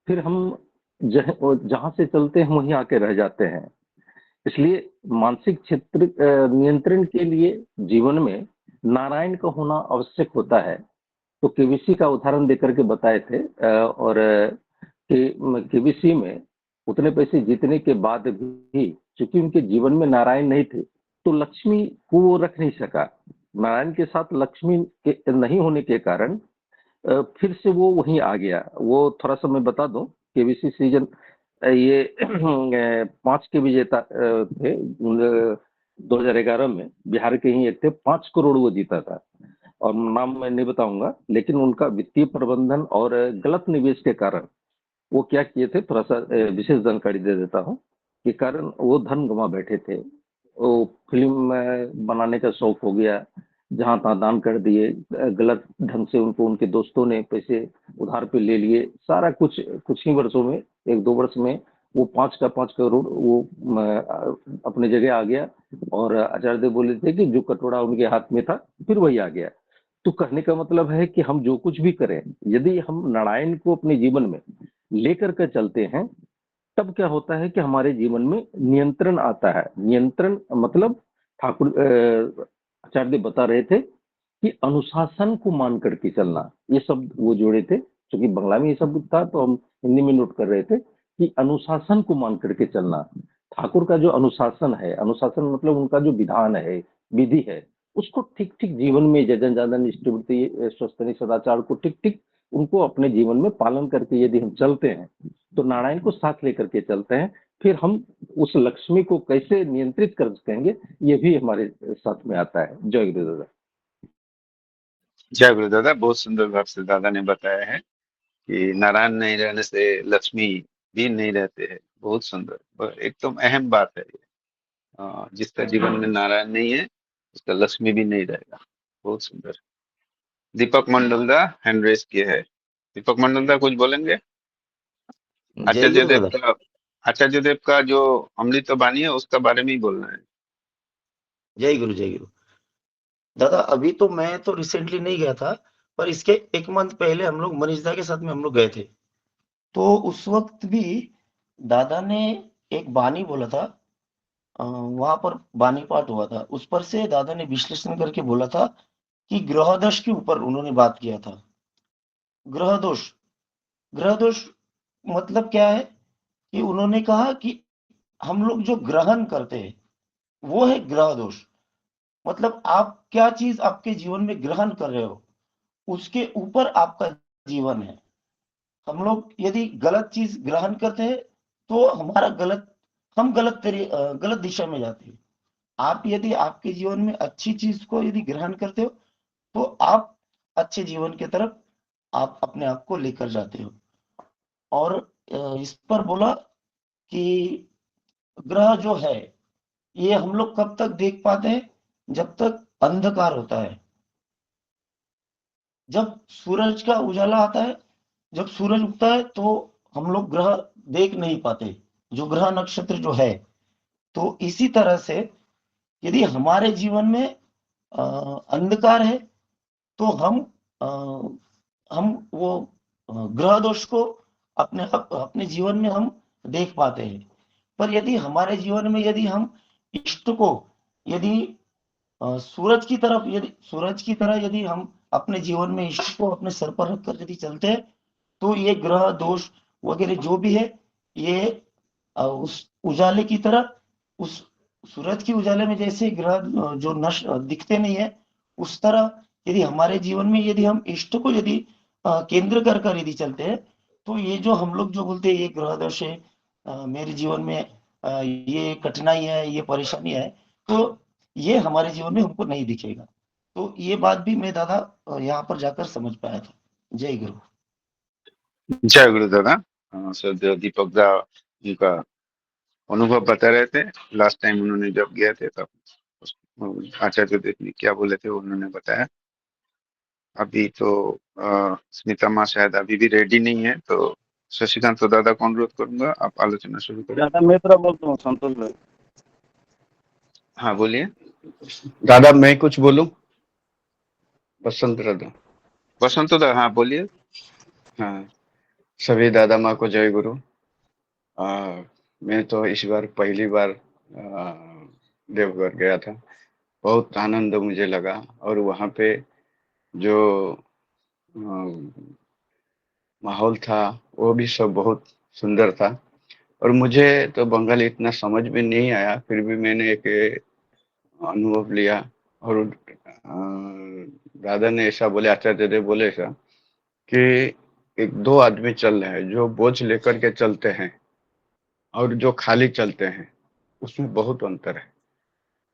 फिर हम जहां से चलते हैं वहीं आके रह जाते हैं। इसलिए मानसिक क्षेत्र नियंत्रण के लिए जीवन में नारायण का होना आवश्यक होता है। तो केबीसी का उदाहरण देकर के बताए थे और केबीसी में उतने पैसे जीतने के बाद भी चूंकि उनके जीवन में नारायण नहीं थे, तो लक्ष्मी को वो रख नहीं सका। नारायण के साथ लक्ष्मी के नहीं होने के कारण फिर से वो वहीं आ गया। वो थोड़ा सा मैं बता दूं, केबीसी सीजन ये 5 के विजेता थे 2011 में, बिहार के ही एक थे, 5 करोड़ वो जीता था। और नाम मैं नहीं बताऊंगा, लेकिन उनका वित्तीय प्रबंधन और गलत निवेश के कारण वो क्या किए थे, थोड़ा सा विशेष जानकारी दे देता हूँ, के कारण वो धन गंवा बैठे थे। वो फिल्म बनाने का शौक हो गया, जहां तहां दान कर दिए, गलत ढंग से उनको उनके दोस्तों ने पैसे उधार पे ले लिए, सारा कुछ कुछ ही वर्षों में, 1-2 वर्ष में वो 5 का 5 करोड़ वो अपने जगह आ गया। और आचार्य देव बोले थे कि जो कटोरा उनके हाथ में था फिर वही आ गया। तो कहने का मतलब है कि हम जो कुछ भी करें, यदि हम नारायण को अपने जीवन में लेकर के चलते हैं, तब क्या होता है कि हमारे जीवन में नियंत्रण आता है। नियंत्रण मतलब ठाकुर आचार्य देव बता रहे थे कि अनुशासन को मान करके चलना, ये शब्द वो जोड़े थे। क्योंकि बंगला में ये शब्द था तो हम हिंदी में नोट कर रहे थे कि अनुशासन को मान करके चलना। ठाकुर का जो अनुशासन है, अनुशासन मतलब उनका जो विधान है, विधि है, उसको ठीक ठीक जीवन में जजन जादन इष्टवृत्ति स्वस्तनि सदाचार को ठीक ठीक उनको अपने जीवन में पालन करके यदि हम चलते हैं, तो नारायण को साथ लेकर के चलते हैं, फिर हम उस लक्ष्मी को कैसे नियंत्रित कर सकेंगे, ये भी हमारे साथ में आता है। जय गुरु दादा। जय गुरु दादा, बहुत सुंदर भाव से दादा ने बताया है कि नारायण नहीं रहने से लक्ष्मी भी नहीं रहते हैं। बहुत सुंदर, एकदम अहम बात है ये। जिसका जीवन में नारायण नहीं है उसका लक्ष्मी भी नहीं रहेगा। बहुत सुंदर। दीपक मंडल दा हैंड रेस किए है। दीपक मंडल दा कुछ बोलेंगे? जय आचार्य गुरु देव दादा। का आचार्य देव का जो अमृत वाणी है उसका बारे में ही बोलना है। जय गुरु जय गुरु। दादा अभी तो मैं तो रिसेंटली नहीं गया था, पर इसके 1 मंथ पहले हम लोग मनीष दा के साथ में हम लोग गए थे। तो उस वक्त भी दादा ने एक बानी बोला था, वहां पर बानी पाठ हुआ था, उस पर से दादा ने विश्लेषण करके बोला था कि ग्रह दोष के ऊपर उन्होंने बात किया था। ग्रह दोष, ग्रह दोष मतलब क्या है कि उन्होंने कहा कि हम लोग जो ग्रहण करते हैं वो है ग्रह दोष। मतलब आप क्या चीज आपके जीवन में ग्रहण कर रहे हो उसके ऊपर आपका जीवन है। हम लोग यदि गलत चीज ग्रहण करते हैं तो हमारा हम गलत दिशा में जाते हैं। आप यदि आपके जीवन में अच्छी चीज को यदि ग्रहण करते हो तो आप अच्छे जीवन की तरफ आप अपने आप को लेकर जाते हो। और इस पर बोला कि ग्रह जो है ये हम लोग कब तक देख पाते हैं, जब तक अंधकार होता है। जब सूरज का उजाला आता है, जब सूरज उगता है तो हम लोग ग्रह देख नहीं पाते, जो ग्रह नक्षत्र जो है। तो इसी तरह से यदि हमारे जीवन में अंधकार है तो हम वो ग्रह दोष को अपने जीवन में हम देख पाते हैं। पर यदि हमारे जीवन में यदि हम इष्ट को यदि सूरज की तरह यदि हम अपने जीवन में इष्ट को अपने सर पर रखकर यदि चलते हैं तो ये ग्रह दोष वगैरह जो भी है ये उस उजाले की तरह, उस सूरज की उजाले में जैसे ग्रह जो नष्ट दिखते नहीं है, उस तरह यदि हमारे जीवन में यदि हम इष्ट को यदि केंद्र कर कर यदि चलते हैं तो ये जो हम लोग जो बोलते हैं ये ग्रह दोष है, मेरे जीवन में ये कठिनाई है, ये परेशानी है, तो ये हमारे जीवन में हमको नहीं दिखेगा। तो ये बात भी मैं दादा यहाँ पर जाकर समझ पाया था। जय गुरु। जय गुरु दादा। श्रद्धेय दीपक दा उनका अनुभव बता रहे थे। लास्ट टाइम उन्होंने जब गए थे तब आचार्य देव ने क्या बोले थे उन्होंने बताया। अभी तो स्मिता माँ शायद अभी भी रेडी नहीं है, तो शशिकांत तो दादा को अनुरोध करूंगा आप आलोचना शुरू करें। दादा मैं थोड़ा बोलता हूँ संतोष भाई। हाँ बोलिए। दादा मैं कुछ बोलूं? बसंत दादा। बसंत दादा हाँ बोलिए। हाँ, सभी दादा माँ को जय गुरु। मैं तो इस बार पहली बार देवघर गया था। बहुत आनंद मुझे लगा और वहाँ पे जो माहौल था वो भी सब बहुत सुंदर था। और मुझे तो बंगाली इतना समझ में नहीं आया, फिर भी मैंने एक अनुभव लिया। और दादा ने ऐसा बोले, आचार्य देव बोले ऐसा कि एक दो आदमी चल रहे हैं, जो बोझ लेकर के चलते हैं और जो खाली चलते हैं, उसमें बहुत अंतर है।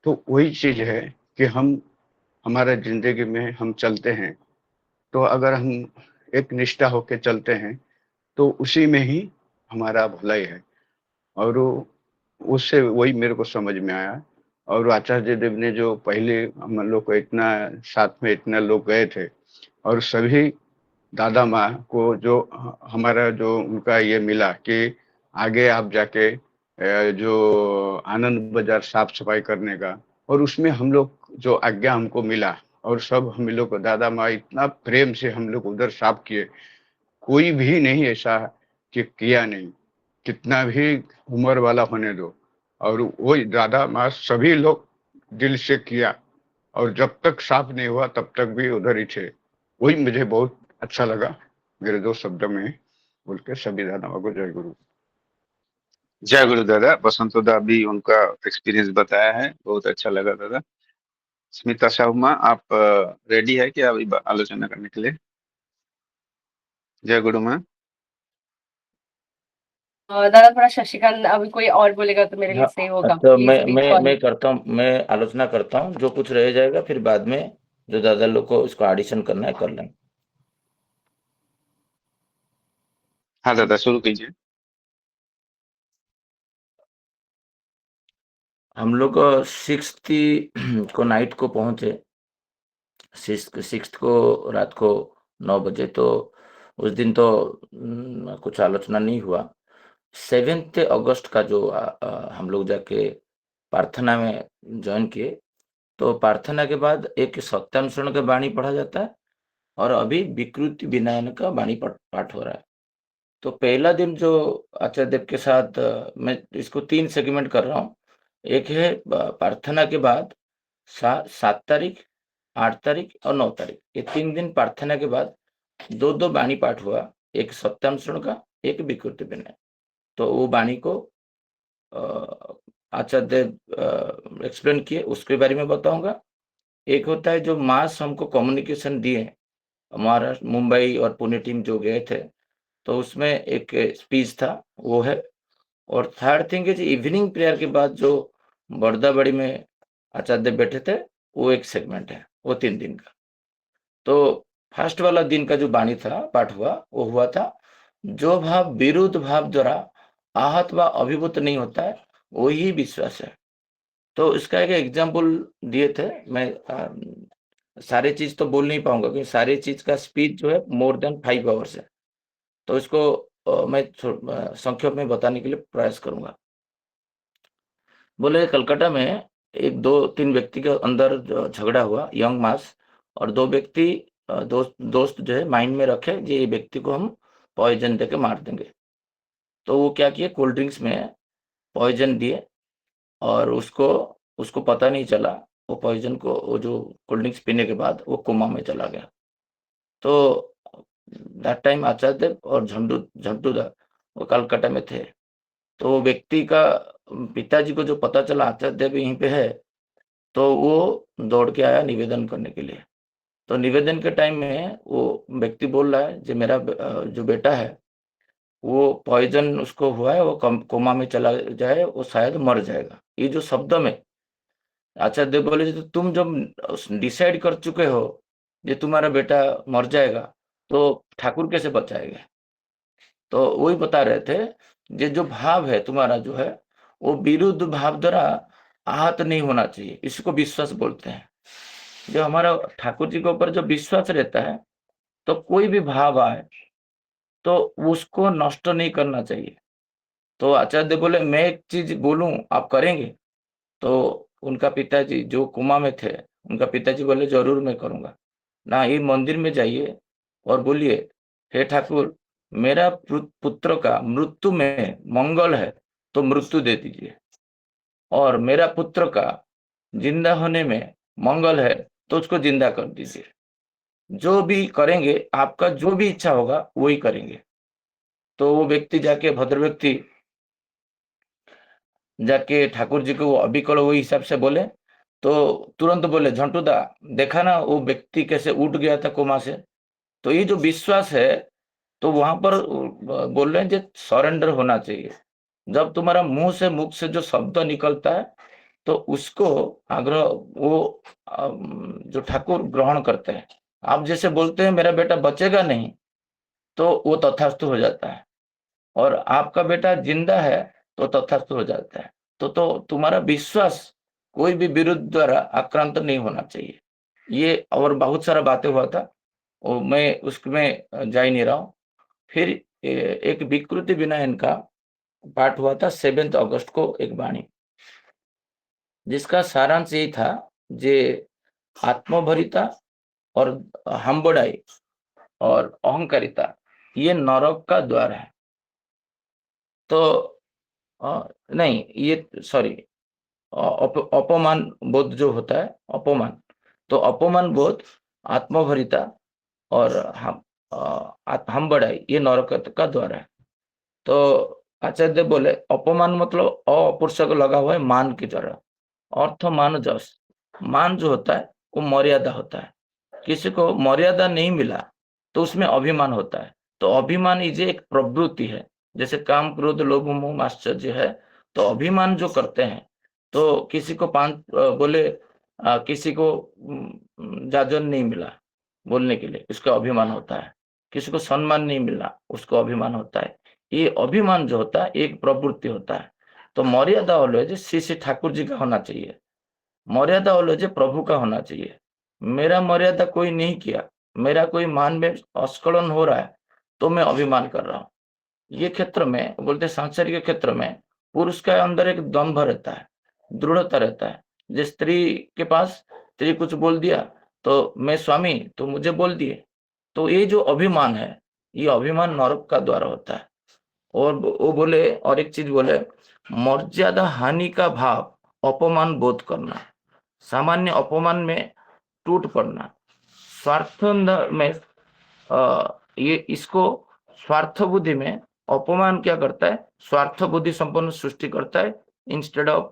तो वही चीज है कि हमारे जिंदगी में हम चलते हैं तो अगर हम एक निष्ठा होके चलते हैं तो उसी में ही हमारा भलाई है। और उससे वही मेरे को समझ में आया। और आचार्य देव ने जो पहले हम लोग को इतना साथ में इतना लोग गए थे और सभी दादा माँ को जो हमारा जो उनका ये मिला कि आगे आप जाके जो आनंद बाजार साफ सफाई करने का, और उसमें हम लोग जो आज्ञा हमको मिला और सब हम लोग को दादा माँ इतना प्रेम से हम लोग उधर साफ किए। कोई भी नहीं ऐसा कि किया नहीं, कितना भी उम्र वाला होने दो, और वही दादा माँ सभी लोग दिल से किया। और जब तक साफ नहीं हुआ तब तक भी उधर ही थे। वही मुझे बहुत अच्छा लगा। मेरे दो शब्द में बोल के सभी दादा माँ को जय गुरु। जय गुरु दादा। बसंतो दा भी उनका एक्सपीरियंस बताया है, बहुत अच्छा लगा दादा। स्मिता साहू माँ, आप रेडी है क्या अभी आलोचना करने के लिए? जय गुरु माँ। दादा थोड़ा शशिकांत अभी कोई और बोलेगा तो मेरे लिए हाँ, सही होगा, तो प्लीज अभी मैं सॉरी। करता हूँ, मैं आलोचना करता हूँ, जो कुछ रह जाएगा फिर बाद में जो दादा लोग को इसको ऑडिशन करना है कर लेंगे। हाँ दादा, शुरू कीजिए। हम लोग 6th को नाइट को पहुंचे, 6th को रात को 9 बजे। तो उस दिन तो कुछ आलोचना नहीं हुआ। 7 अगस्त का जो हम लोग जाके प्रार्थना में ज्वाइन किए, तो प्रार्थना के बाद एक सत्यम शरण का वाणी पढ़ा जाता है और अभी विकृति विनयन का वाणी पाठ हो रहा है। तो पहला दिन जो आचार्य देव के साथ मैं इसको 3 सेगमेंट कर रहा हूँ। एक है प्रार्थना के बाद 7 तारीख, 8 तारीख और 9 तारीख, ये 3 दिन प्रार्थना के बाद 2 वाणी पाठ हुआ, एक सत्यम शरण का, एक विकृति विनय। तो वो वाणी को आचार्य देव एक्सप्लेन किए, उसके बारे में बताऊंगा। एक होता है जो मास हमको कम्युनिकेशन दिए, महाराष्ट्र, मुंबई और पुणे टीम जो गए थे, तो उसमें एक स्पीच था, वो है। और थर्ड थिंग है इवनिंग प्रेयर के बाद जो बड़दाबड़ी में आचार्य देव बैठे थे, वो एक सेगमेंट है, वो 3 दिन का। तो फर्स्ट वाला दिन का जो वाणी था, पाठ हुआ, वो हुआ था जो भाव विरुद्ध भाव द्वारा आहत व अभिभूत नहीं होता है, वही विश्वास है। तो इसका एक एग्जाम्पल दिए थे। मैं सारे चीज तो बोल नहीं पाऊंगा क्योंकि सारे चीज का स्पीच जो है मोर देन 5 आवर्स है। तो इसको मैं संक्षेप में बताने के लिए प्रयास करूंगा। बोले कलकत्ता में एक 2-3 व्यक्ति के अंदर झगड़ा हुआ, यंग मास, और 2 व्यक्ति दोस्त जो है माइंड में रखे कि ये व्यक्ति को हम पॉइजन देके मार देंगे। तो वो क्या किए, कोल्ड ड्रिंक्स में पॉइजन दिए और उसको उसको पता नहीं चला। वो पॉइजन को, वो जो कोल्ड ड्रिंक्स पीने के बाद वो कोमा में चला गया। तो दैट टाइम आचार्य देव और झंटू दा वो कलकत्ता में थे। तो वो व्यक्ति का पिताजी को जो पता चला आचार्य देव यहीं पे है, तो वो दौड़ के आया निवेदन करने के लिए। तो निवेदन के टाइम में वो व्यक्ति बोल रहा है जो मेरा जो बेटा है वो पॉइजन उसको हुआ है, वो कोमा में चला जाए, वो शायद मर जाएगा। ये जो शब्द में आचार्य देव बोले, तो तुम जब डिसाइड कर चुके हो ये तुम्हारा बेटा मर जाएगा, तो ठाकुर कैसे बचाएगा? तो वही बता रहे थे, ये जो भाव है तुम्हारा जो है, वो विरुद्ध भाव द्वारा आहत नहीं होना चाहिए, इसको विश्वास बोलते हैं। जो हमारा ठाकुर जी के ऊपर जो विश्वास रहता है, तो कोई भी भाव आए तो उसको नष्ट नहीं करना चाहिए। तो आचार्य देव बोले मैं एक चीज बोलूं आप करेंगे? तो उनका पिताजी जो कोमा में थे, उनका पिताजी बोले जरूर मैं करूंगा ना। ये मंदिर में जाइए और बोलिए, हे ठाकुर, मेरा पुत्र का मृत्यु में मंगल है तो मृत्यु दे दीजिए, और मेरा पुत्र का जिंदा होने में मंगल है तो उसको जिंदा कर दीजिए। जो भी करेंगे, आपका जो भी इच्छा होगा वही करेंगे। तो वो व्यक्ति जाके, भद्र व्यक्ति जाके ठाकुर जी को वो अभिकल वही हिसाब से बोले। तो तुरंत बोले, झंटू दा देखा ना वो व्यक्ति कैसे उठ गया था कोमा से। तो ये जो विश्वास है, तो वहां पर बोल रहे हैं जो सरेंडर होना चाहिए। जब तुम्हारा मुंह से, मुख से जो शब्द निकलता है, तो उसको आग्रह वो जो ठाकुर ग्रहण करते हैं। आप जैसे बोलते हैं मेरा बेटा बचेगा नहीं, तो वो तथास्तु हो जाता है, और आपका बेटा जिंदा है तो तथास्तु हो जाता है। तो तुम्हारा विश्वास कोई भी विरुद्ध द्वारा आक्रांत नहीं होना चाहिए। ये और बहुत सारा बातें हुआ था, वो मैं उसमें जा ही नहीं रहा हूँ। फिर एक विकृति विनयन का पाठ हुआ था 7 अगस्त को, एक वाणी, जिसका सारांश यही था जे आत्मभरिता और हम्बड़ाई और अहंकारिता ये नरक का द्वार है। तो नहीं, ये सॉरी, अपमान बोध जो होता है, अपमान, तो अपमान बोध, आत्मभरिता और हम बड़ाई ये नरक का द्वार है। तो आचार्य बोले अपमान मतलब अपरुष को लगा हुआ है मान की तरह, अर्थ मान जस। मान जो होता है वो मर्यादा होता है, किसी को मर्यादा नहीं मिला तो उसमें अभिमान होता है। तो अभिमान इज एक प्रवृत्ति है, जैसे काम क्रोध लोभ मोह आश्चर्य है। तो अभिमान जो करते हैं, तो किसी को बोले किसी को जाजन नहीं मिला बोलने के लिए, उसका अभिमान होता है। किसी को सम्मान नहीं मिला, उसको अभिमान होता है। ये अभिमान जो होता है एक प्रवृत्ति होता है। तो मर्यादा ऑलवेज श्री श्री ठाकुर जी का होना चाहिए, मर्यादा ऑलवेज प्रभु का होना चाहिए। मेरा मर्यादा कोई नहीं किया, मेरा कोई मान में अस्खलन हो रहा है तो मैं अभिमान कर रहा हूँ। ये क्षेत्र में बोलते सांसारिक क्षेत्र में पुरुष का अंदर एक दम्भ रहता है, दृढ़ता रहता है। जिस स्त्री के पास स्त्री कुछ बोल दिया तो मैं स्वामी तो मुझे बोल दिए, तो ये जो अभिमान है ये अभिमान नरक का द्वार होता है। और वो बोले और एक चीज बोले, मर्यादा हानि का भाव अपमान बोध करना, सामान्य अपमान में टूट पड़ना, स्वार्थ में ये इसको स्वार्थ बुद्धि में अपमान क्या करता है, स्वार्थ बुद्धि संपन्न सृष्टि करता है इंस्टेड ऑफ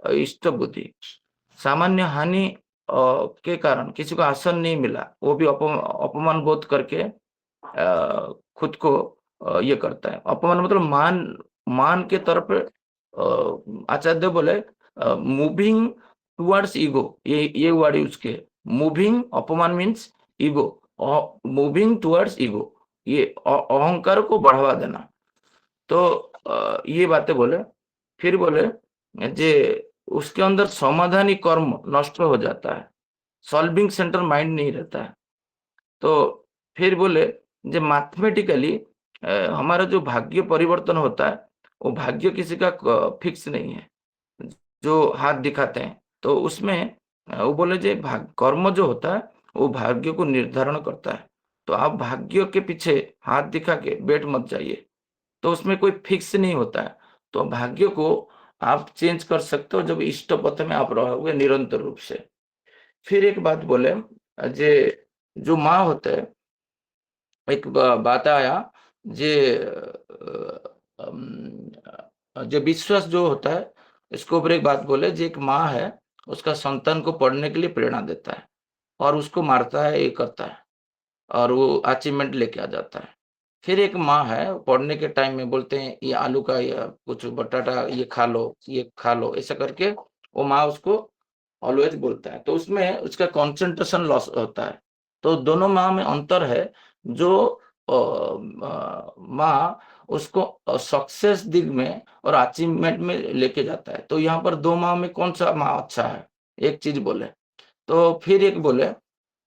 इष्ट बुद्धि। सामान्य हानि के कारण किसी को आसन नहीं मिला, वो भी अपमान बोध करके खुद को ये करता है। अपमान मतलब मान के तरफ आचार्य बोले मूविंग टुवर्ड्स ईगो, ये वर्ड यूज के। मूविंग अपमान means ego, moving towards ego, ये अहंकार को बढ़ावा देना। तो ये बातें बोले। फिर बोले जे उसके अंदर समाधानी कर्म नष्ट हो जाता है, सॉल्विंग सेंटर माइंड नहीं रहता है। तो फिर बोले जे मैथमेटिकली हमारा जो भाग्य परिवर्तन होता है वो भाग्य किसी का फिक्स नहीं है, जो हाथ दिखाते हैं तो उसमें वो बोले जे कर्म जो होता है वो भाग्य को निर्धारण करता है। तो आप भाग्य के पीछे हाथ दिखा के बैठ मत जाइए, तो उसमें कोई फिक्स नहीं होता है। तो भाग्य को आप चेंज कर सकते हो जब इष्ट पथ में आप रहोगे निरंतर रूप से। फिर एक बात बोले जे जो माँ होते है, एक बात आया जे जो विश्वास जो होता है इसके ऊपर एक बात बोले, जो एक माँ है उसका संतान को पढ़ने के लिए प्रेरणा देता है और उसको मारता है, ये करता है और वो अचीवमेंट लेके आ जाता है। फिर एक माँ है पढ़ने के टाइम में बोलते हैं ये आलू का या कुछ बटाटा ये खा लो, ये खा लो, ऐसा करके वो माँ उसको ऑलवेज बोलता है। तो उसमें उसका कंसंट्रेशन लॉस होता है। तो दोनों माँ में अंतर है। जो माँ उसको सक्सेस दिग में और अचीवमेंट में लेके जाता है। तो यहाँ पर दो माँ में कौन सा माँ अच्छा है, एक चीज बोले। तो फिर एक बोले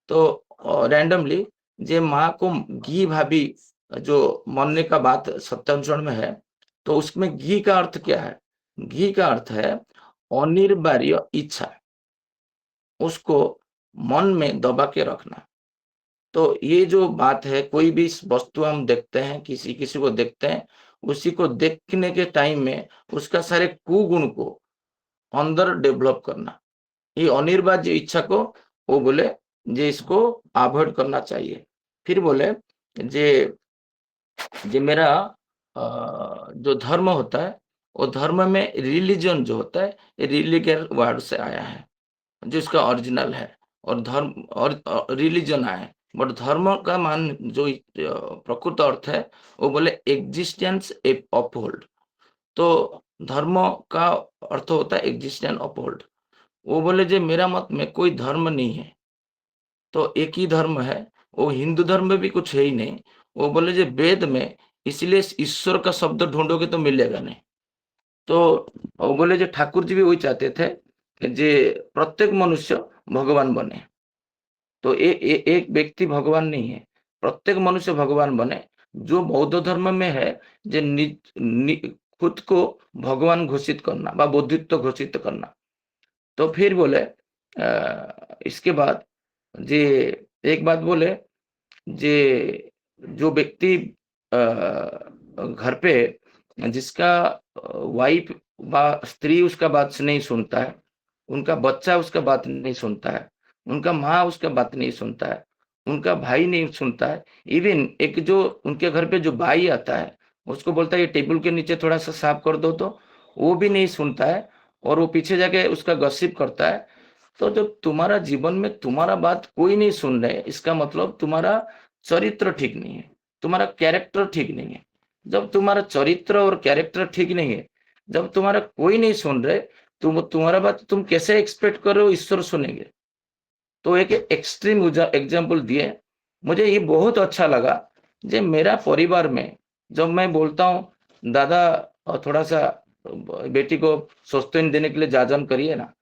तो रैंडमली जे माँ को घी भाभी जो मानने का बात सत्यांशण में है, तो उसमें घी का अर्थ क्या है? घी का अर्थ है अनिवार्य इच्छा, उसको मन में दबा के रखना। तो ये जो बात है, कोई भी वस्तु हम देखते हैं, किसी किसी को देखते हैं, उसी को देखने के टाइम में उसका सारे कुगुण को अंदर डेवलप करना, ये अनिर्वाज्य इच्छा को वो बोले जे इसको अवॉइड करना चाहिए। फिर बोले जे मेरा जो धर्म होता है वो धर्म में रिलीजन जो होता है रिलीजियन वर्ड से आया है, जो इसका ओरिजिनल है। और धर्म और रिलीजन आया है, बट धर्म का मान जो प्रकृत अर्थ है वो बोले एग्जिस्टेंस अपहोल्ड। तो धर्म का अर्थ होता है एग्जिस्टेंस अपहोल्ड। वो बोले जे मेरा मत में कोई धर्म नहीं है, तो एक ही धर्म है, वो हिंदू धर्म में भी कुछ है ही नहीं। वो बोले जे वेद में इसलिए ईश्वर का शब्द ढूंढोगे तो मिलेगा नहीं। तो वो बोले जे ठाकुर जी भी वही चाहते थे कि जे प्रत्येक मनुष्य भगवान बने। तो एक व्यक्ति भगवान नहीं है, प्रत्येक मनुष्य भगवान बने। जो बौद्ध धर्म में है जे खुद को भगवान घोषित करना व बौद्धित्व घोषित करना। तो फिर बोले इसके बाद जे एक बात बोले जे जो व्यक्ति घर पे जिसका वाइफ व स्त्री उसका बात नहीं सुनता है, उनका बच्चा उसका बात नहीं सुनता है, उनका माँ उसका बात नहीं सुनता है, उनका भाई नहीं सुनता है, इवन एक जो उनके घर पे जो भाई आता है उसको बोलता है ये टेबल के नीचे थोड़ा सा साफ कर दो, तो वो भी नहीं सुनता है और वो पीछे जाके उसका गॉसिप करता है। तो जब तुम्हारा जीवन में तुम्हारा बात कोई नहीं सुन रहे, इसका मतलब तुम्हारा चरित्र ठीक नहीं है, तुम्हारा कैरेक्टर ठीक नहीं है। जब तुम्हारा चरित्र और कैरेक्टर ठीक नहीं है, जब तुम्हारा कोई नहीं सुन रहे, तुम्हारा बात तुम कैसे एक्सपेक्ट कर रहे हो ईश्वर सुनेंगे? तो एक एक्सट्रीम एग्जाम्पल दिए। मुझे ये बहुत अच्छा लगा। जे मेरा परिवार में जब मैं बोलता हूँ दादा थोड़ा सा बेटी को स्वस्तिन देने के लिए जाजन करिए ना,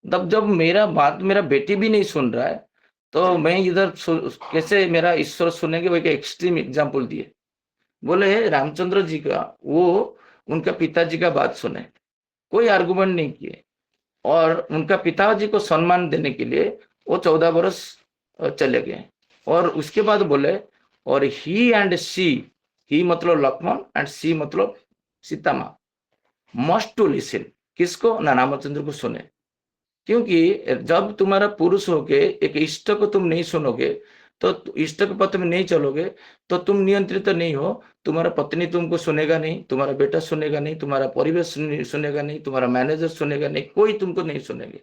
तब जब मेरा बात मेरा बेटी भी नहीं सुन रहा है, तो मैं इधर कैसे मेरा ईश्वर सुनेंगे? वो एक एक्सट्रीम एग्जाम्पल दिए। बोले रामचंद्र जी का वो उनका पिताजी का बात सुने, कोई आर्गुमेंट नहीं किए, और उनका पिताजी को सम्मान देने के लिए वो 14 वर्ष चले गए। और उसके बाद बोले और ही एंड सी, ही मतलब लक्ष्मण एंड सी मतलब सीता माँ, मस्ट टू लिसन, किसको? ना रामचंद्र को सुने। क्योंकि जब तुम्हारा पुरुष होके एक इष्ट को तुम नहीं सुनोगे, तो इष्ट के पथ में नहीं चलोगे, तो तुम नियंत्रित नहीं हो। तुम्हारा पत्नी तुमको सुनेगा नहीं, तुम्हारा बेटा सुनेगा नहीं, तुम्हारा परिवेश सुनेगा नहीं, तुम्हारा मैनेजर सुनेगा नहीं, कोई तुमको नहीं सुनेंगे।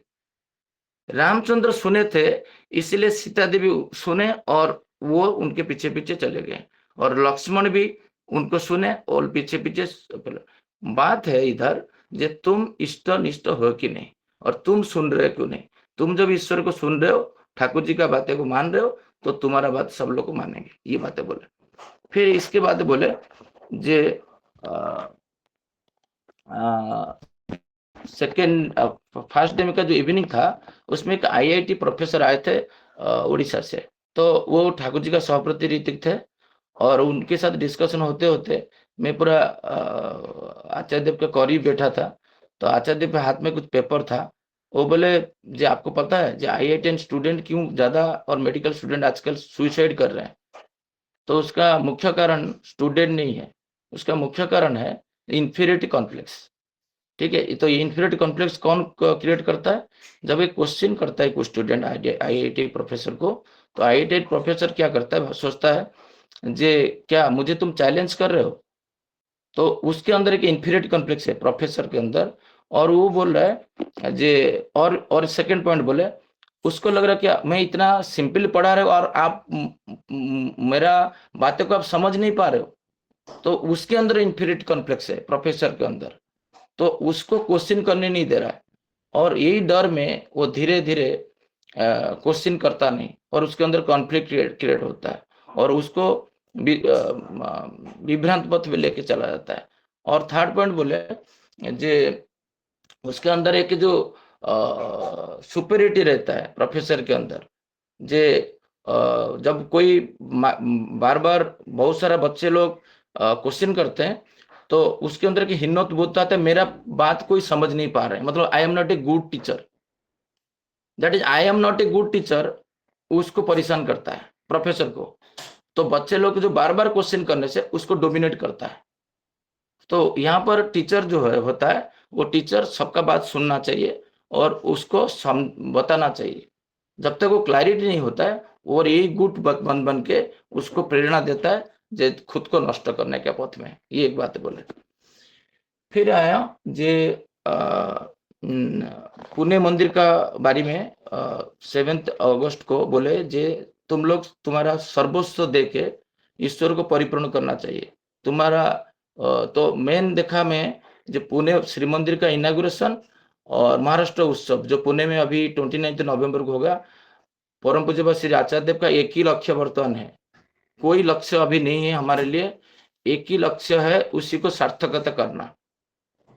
रामचंद्र सुने थे, इसलिए सीता देवी सुने और वो उनके पीछे पीछे चले गए, और लक्ष्मण भी उनको सुने और पीछे पीछे। बात है इधर जे तुम इष्ट निष्ठ हो कि नहीं, और तुम सुन रहे क्यों नहीं? तुम जब ईश्वर को सुन रहे हो, ठाकुर जी का बातें को मान रहे हो, तो तुम्हारा बात सब लोग को मानेंगे। ये बातें बोले। फिर इसके बाद बोले जे सेकेंड फर्स्ट डे में का जो इवनिंग था, उसमें एक आईआईटी प्रोफेसर आए थे उड़ीसा से। तो वो ठाकुर जी का सहप्रति ऋतिक थे, और उनके साथ डिस्कशन होते होते मैं पूरा आचार्य देव के करीब बैठा था। तो आचार्य देव के हाथ में कुछ पेपर था। वो बोले जी आपको पता है जी आईआईटी स्टूडेंट क्यों ज्यादा और मेडिकल स्टूडेंट आजकल सुसाइड कर रहे हैं? तो उसका मुख्य कारण स्टूडेंट नहीं है, उसका मुख्य कारण है इंफीरियरिटी कॉम्प्लेक्स। ठीक है, तो ये इंफीरियरिटी कॉम्प्लेक्स कौन क्रिएट करता है? जब एक क्वेश्चन करता है कोई स्टूडेंट आईआईटी प्रोफेसर को, तो आईआईटी प्रोफेसर क्या करता है? सोचता है जे क्या मुझे तुम चैलेंज कर रहे हो? तो उसके अंदर एक इंफीरियरिटी कॉम्प्लेक्स है प्रोफेसर के अंदर, और वो बोल रहा है जे और सेकंड पॉइंट बोले उसको लग रहा है क्या मैं इतना सिंपल पढ़ा रहे हो और आप मेरा बातों को आप समझ नहीं पा रहे हो? तो उसके अंदर इंफीरियरिटी कॉम्प्लेक्स है प्रोफेसर के अंदर, तो उसको क्वेश्चन करने नहीं दे रहा है। और यही डर में वो धीरे धीरे क्वेश्चन करता नहीं, और उसके अंदर कॉन्फ्लिक्ट क्रिएट होता है, और उसको विभ्रांत पथ में लेके चला जाता है। और थर्ड पॉइंट बोले जे उसके अंदर एक जो सुपीरियरिटी रहता है प्रोफेसर के अंदर, जे जब कोई बार बार बहुत सारा बच्चे लोग क्वेश्चन करते हैं, तो उसके अंदर की हिम्मत बोलता है मेरा बात कोई समझ नहीं पा रहे, मतलब I am not a good teacher, that is I am not a good teacher, उसको परेशान करता है प्रोफेसर को। तो बच्चे लोग जो बार बार क्वेश्चन करने से उसको डोमिनेट करता है। तो यहाँ पर टीचर जो है होता है, वो टीचर सबका बात सुनना चाहिए और उसको बताना चाहिए। जब तक वो क्लैरिटी नहीं होता है, और यही गुट बन बन के उसको प्रेरणा देता है जे खुद को नष्ट करने के पथ में। ये एक बात बोले। फिर आया जे पुणे मंदिर का बारे में 7 अगस्त को बोले जे तुम लोग तुम्हारा सर्वस्व दे के ईश्वर को परिपूर्ण करना चाहिए। तुम्हारा तो मेन देखा मैं जो पुणे श्री मंदिर का इनाग्रेशन और महाराष्ट्र उत्सव जो पुणे में अभी 29 नवंबर को होगा, परम पूज्य श्री आचार्य देव का एक ही लक्ष्य वर्तमान है, कोई लक्ष्य अभी नहीं है हमारे लिए, एक ही लक्ष्य है, उसी को सार्थकता करना।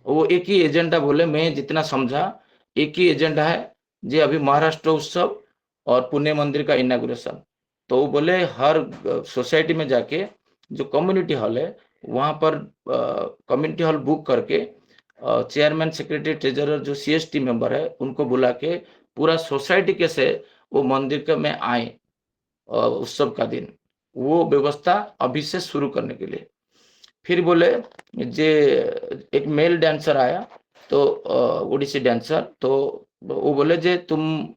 वो एक ही एजेंडा बोले, मैं जितना समझा एक ही एजेंडा है जी अभी महाराष्ट्र उत्सव और पुणे मंदिर का इनाग्रेशन। तो वो बोले हर सोसाइटी में जाके जो कम्युनिटी हॉल है वहां पर कम्युनिटी हॉल बुक करके चेयरमैन सेक्रेटरी ट्रेजरर जो सीएसटी मेंबर है उनको बुला के पूरा सोसाइटी कैसे वो मंदिर के में आए उत्सव का दिन, वो व्यवस्था अभी से शुरू करने के लिए। फिर बोले जे एक मेल डांसर आया, तो ओडिसी डांसर, तो वो बोले जे तुम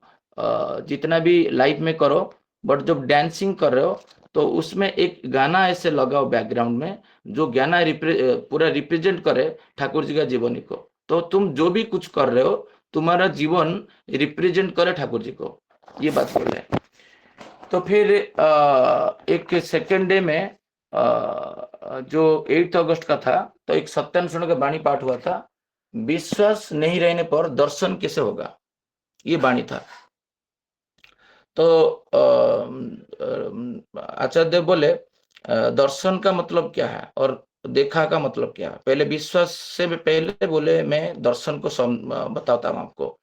जितना भी लाइफ में करो, बट जब डांसिंग कर रहे हो तो उसमें एक गाना ऐसे लगाओ बैकग्राउंड में, जो गाना पूरा रिप्रेजेंट करे ठाकुर जी का जीवनी को। तो तुम जो भी कुछ कर रहे हो, तुम्हारा जीवन रिप्रेजेंट करे ठाकुर जी को, ये बात बोल रहे हैं। तो फिर एक सेकेंड डे में जो 8 अगस्त का था, तो एक सत्यान सुन का वाणी पाठ हुआ था, विश्वास नहीं रहने पर दर्शन कैसे होगा, ये वाणी था। तो आचार्य देव बोले दर्शन का मतलब क्या है और देखा का मतलब क्या है। पहले विश्वास से पहले बोले मैं दर्शन को बताता हूँ आपको।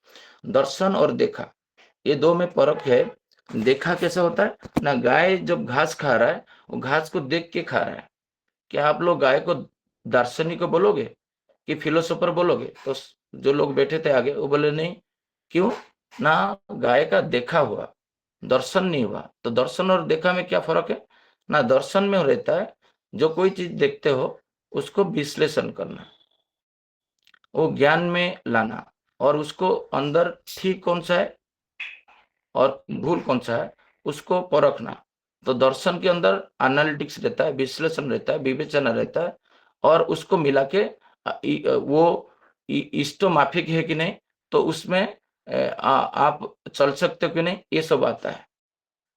दर्शन और देखा, ये दो में फर्क है। देखा कैसे होता है ना, गाय जब घास खा रहा है, वो घास को देख के खा रहा है। क्या आप लोग गाय को दार्शनिक को बोलोगे कि फिलोसोफर बोलोगे? तो जो लोग बैठे थे आगे वो बोले नहीं। क्यों ना, गाय का देखा हुआ, दर्शन नहीं हुआ। तो दर्शन और देखा में क्या फर्क है ना, दर्शन में रहता है जो कोई चीज देखते हो उसको विश्लेषण करना, वो ज्ञान में लाना, और उसको अंदर ठीक कौन सा है और भूल कौन सा है उसको परखना। तो दर्शन के अंदर एनालिटिक्स रहता है, विश्लेषण रहता है, विवेचना रहता है, और उसको मिला के वो इष्टो माफिक है कि नहीं, तो उसमें आप चल सकते हो कि नहीं, ये सब आता है।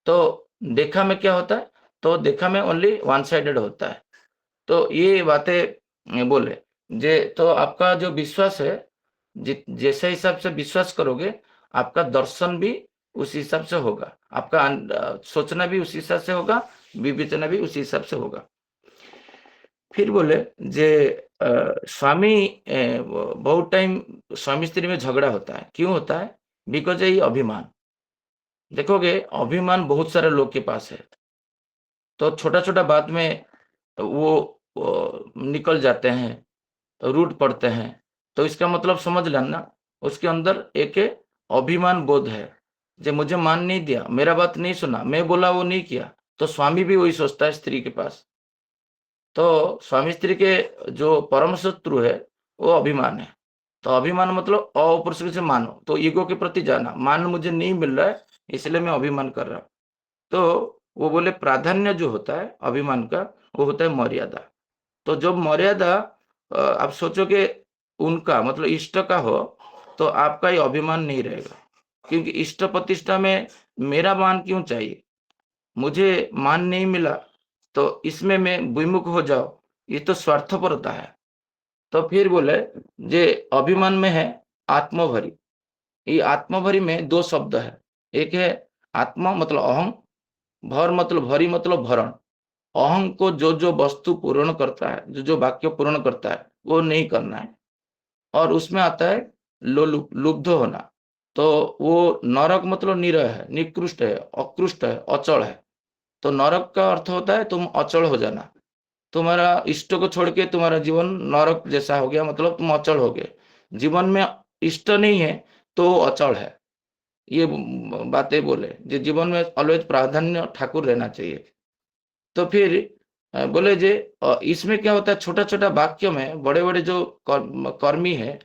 तो देखा में क्या होता है, तो देखा में ओनली वन साइडेड होता है। तो ये बातें बोले जे, तो आपका जो विश्वास है, जैसे हिसाब से विश्वास करोगे, आपका दर्शन भी उस हिसाब से होगा, आपका सोचना भी उस हिसाब से होगा, विवेचना भी उसी हिसाब से होगा। फिर बोले जे स्वामी बहुत टाइम स्वामी स्त्री में झगड़ा होता है। क्यों होता है? बिकॉज ये अभिमान। देखोगे अभिमान बहुत सारे लोग के पास है, तो छोटा छोटा बात में वो निकल जाते हैं, रूठ पड़ते हैं। तो इसका मतलब समझ लेना, उसके अंदर एक अभिमान बोध है, जो मुझे मान नहीं दिया, मेरा बात नहीं सुना, मैं बोला वो नहीं किया। तो स्वामी भी वही सोचता है स्त्री के पास। तो स्वामी स्त्री के जो परम शत्रु है वो अभिमान है। तो अभिमान मतलब अपुरुष से मानो, तो ईगो के प्रति जाना, मान मुझे नहीं मिल रहा है इसलिए मैं अभिमान कर रहा हूँ। तो वो बोले प्राधान्य जो होता है अभिमान का, वो होता है मर्यादा। तो जब मर्यादा आप सोचोगे उनका मतलब इष्ट का हो, तो आपका ये अभिमान नहीं रहेगा। क्योंकि इष्ट प्रतिष्ठा में मेरा मान क्यों चाहिए, मुझे मान नहीं मिला तो इसमें मैं विमुख हो जाओ, ये तो स्वार्थपरता है। तो फिर बोले जे अभिमान में है आत्मभरी। ये आत्मभरी में दो शब्द है, एक है आत्मा मतलब अहम, भर मतलब भरी मतलब भरण। अहम को जो जो वस्तु पूर्ण करता है, जो जो वाक्य पूर्ण करता है वो नहीं करना है। और उसमें आता है लुब्ध होना। तो वो नरक मतलब निरय है, निकृष्ट है, अकृष्ट है, अचल है। तो नरक का अर्थ होता है तुम अचल हो जाना, तुम्हारा इष्ट को छोड़ के तुम्हारा जीवन नरक जैसा हो गया, मतलब तुम अचल हो गए। जीवन में इष्ट नहीं है तो अचल है। ये बातें बोले जो जीवन में ऑलवेज प्राधान्य ठाकुर रहना चाहिए। तो फिर बोले जे इसमें क्या होता है, छोटा छोटा वाक्य में बड़े बड़े जो कर्मी है,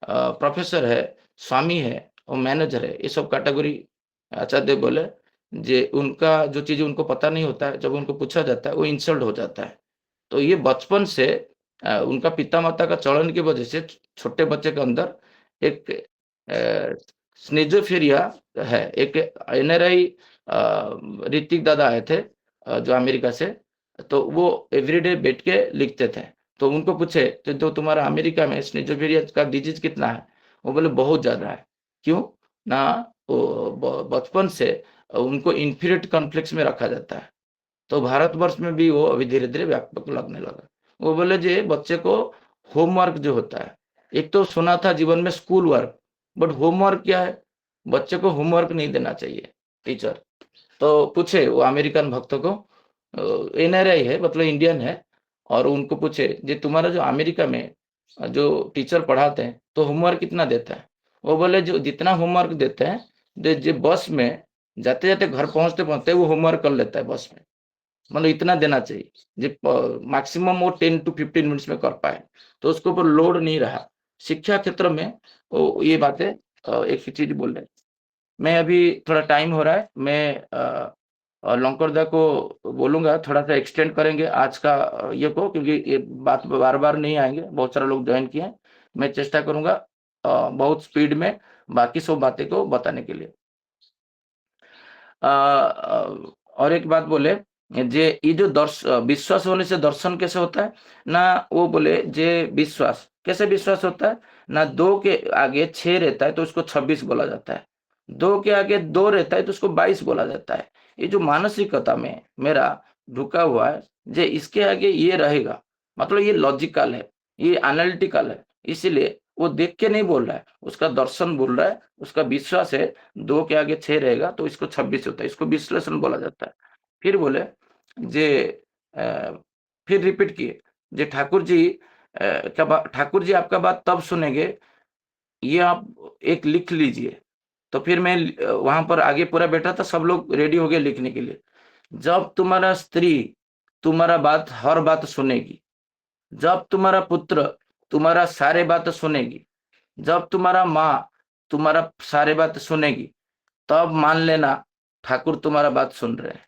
प्रोफेसर है, स्वामी है और मैनेजर है, ये सब कैटेगरी आचार्य बोले जे उनका जो चीज उनको पता नहीं होता है, जब उनको पूछा जाता है वो इंसल्ट हो जाता है। तो ये बचपन से उनका पिता माता का चलन की वजह से छोटे बच्चे के अंदर एक स्निजोफेरिया है। एक एनआरआई ऋतिक दादा आए थे जो अमेरिका से, तो वो एवरीडे बैठ के लिखते थे। तो उनको पूछे तो तुम्हारा अमेरिका में स्निजोफेरिया का डिजीज कितना है, वो बोले बहुत ज्यादा है। क्यों ना, वो बचपन से उनको इन्फीरियरिटी कॉम्प्लेक्स में रखा जाता है। तो भारतवर्ष में भी वो अभी धीरे धीरे व्यापक लगने लगा। वो बोले जी बच्चे को होमवर्क जो होता है, एक तो सुना था जीवन में स्कूल वर्क, बट होमवर्क क्या है, बच्चे को होमवर्क नहीं देना चाहिए टीचर। तो पूछे वो अमेरिकन भक्तों को, एनआरआई है मतलब इंडियन है, और उनको पूछे जी तुम्हारा जो अमेरिका में जो टीचर पढ़ाते हैं तो होमवर्क कितना देता है। वो बोले जो जितना होमवर्क देते हैं, जो बस में जाते जाते घर पहुंचते पहुंचते वो होमवर्क कर लेता है बस में, मतलब इतना देना चाहिए जो मैक्सिमम वो 10 to 15 मिनट्स में कर पाए, तो उसके ऊपर लोड नहीं रहा। शिक्षा क्षेत्र में वो ये बातें एक चीज बोल रहे। मैं अभी थोड़ा टाइम हो रहा है, मैं और लंकोरदा को बोलूंगा थोड़ा सा एक्सटेंड करेंगे आज का ये को, क्योंकि ये बात बार बार नहीं आएंगे, बहुत सारे लोग ज्वाइन किए हैं। मैं चेष्टा करूंगा बहुत स्पीड में बाकी सब बातें को बताने के लिए। और एक बात बोले जे ये जो विश्वास होने से दर्शन कैसे होता है ना, वो बोले जे विश्वास कैसे विश्वास होता है ना, 2 के आगे 6 रहता है तो उसको 26 बोला जाता है, 2 के आगे 2 रहता है तो उसको 22 बोला जाता है। ये जो मानसिकता में मेरा ढुका हुआ है, जे इसके आगे ये रहेगा, मतलब ये लॉजिकल है, ये एनालिटिकल है, इसीलिए वो देख के नहीं बोल रहा है, उसका दर्शन बोल रहा है, उसका विश्वास है 2 के आगे 6 रहेगा तो इसको 26 होता है, इसको विश्लेषण बोला जाता है। फिर बोले जे फिर रिपीट किए जे ठाकुर जी ठाकुर जी आपका बात तब सुनेंगे, ये आप एक लिख लीजिए। तो फिर मैं वहां पर आगे पूरा बैठा था, सब लोग रेडी हो गए लिखने के लिए। जब तुम्हारा स्त्री तुम्हारा बात हर बात सुनेगी, जब तुम्हारा पुत्र तुम्हारा सारे बात सुनेगी, जब तुम्हारा माँ तुम्हारा सारे बात सुनेगी, तब मान लेना ठाकुर तुम्हारा बात सुन रहे हैं।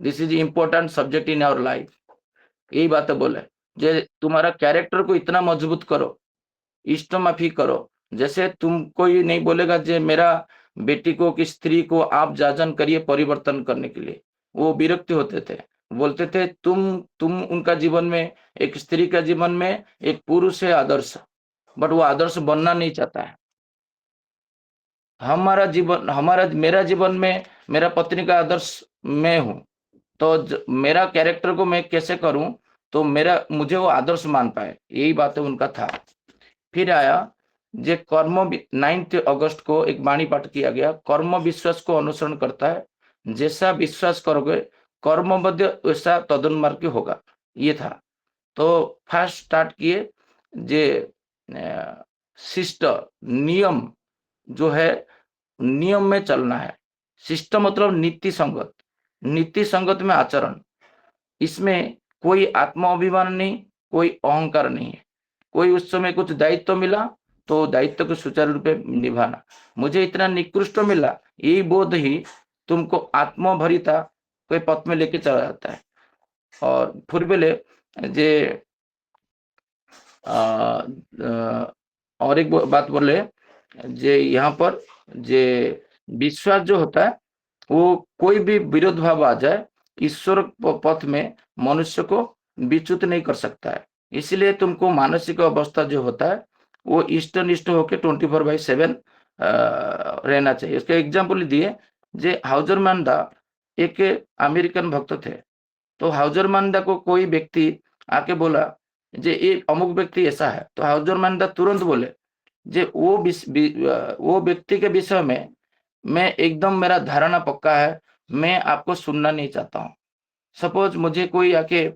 This is important subject in our life. यही बात बोले जे तुम्हारा कैरेक्टर को इतना मजबूत करो, इष्ट माफी करो। जैसे तुम कोई नहीं बोलेगा जे मेरा बेटी को कि स्त्री को आप जाजन करिए परिवर्तन करने के लिए, वो विरक्त होते थे, बोलते थे तुम उनका जीवन में, एक स्त्री का जीवन में एक पुरुष है आदर्श, बट वो आदर्श बनना नहीं चाहता है। मेरा जीवन में मेरा पत्नी का आदर्श मैं हूं, तो मेरा कैरेक्टर को मैं कैसे करूं तो मुझे वो आदर्श मान पाए, यही बात उनका था। फिर आया जे कर्म 9 अगस्त को एक वाणी पाठ किया गया, कर्म विश्वास को अनुसरण करता है, जैसा विश्वास करोगे कर्म मध्य वैसा तदनुमार्ग होगा, ये था। तो फर्स्ट स्टार्ट किए जे शिष्ट नियम जो है, नियम में चलना है। शिष्ट मतलब नीति संगत में आचरण, इसमें कोई आत्माभिमान नहीं, कोई अहंकार नहीं है। कोई उस समय कुछ दायित्व मिला तो दायित्व को सुचारू रूप से निभाना, मुझे इतना निकृष्ट मिला, यही बोध ही तुमको आत्मभरिता कोई पथ में लेके चला जाता है। और फिर बोले जे और एक बात बोले जे यहाँ पर जे विश्वास जो होता है वो कोई भी विरोध भाव आ जाए, ईश्वर पथ में मनुष्य को विच्युत नहीं कर सकता है। इसलिए तुमको मानसिक अवस्था जो होता है वो इष्टनिष्ठ होकर 24/7 रहना चाहिए। उसके एग्जाम्पल दिए जे हाउजरमानदा एक अमेरिकन भक्त थे, तो हाउजरमानदा को कोई व्यक्ति आके बोला जे एक अमुक व्यक्ति ऐसा है, तो हाउजरमानदा तुरंत बोले जे वो व्यक्ति के विषय में मैं एकदम मेरा धारणा पक्का है, मैं आपको सुनना नहीं चाहता हूँ। सपोज मुझे कोई आके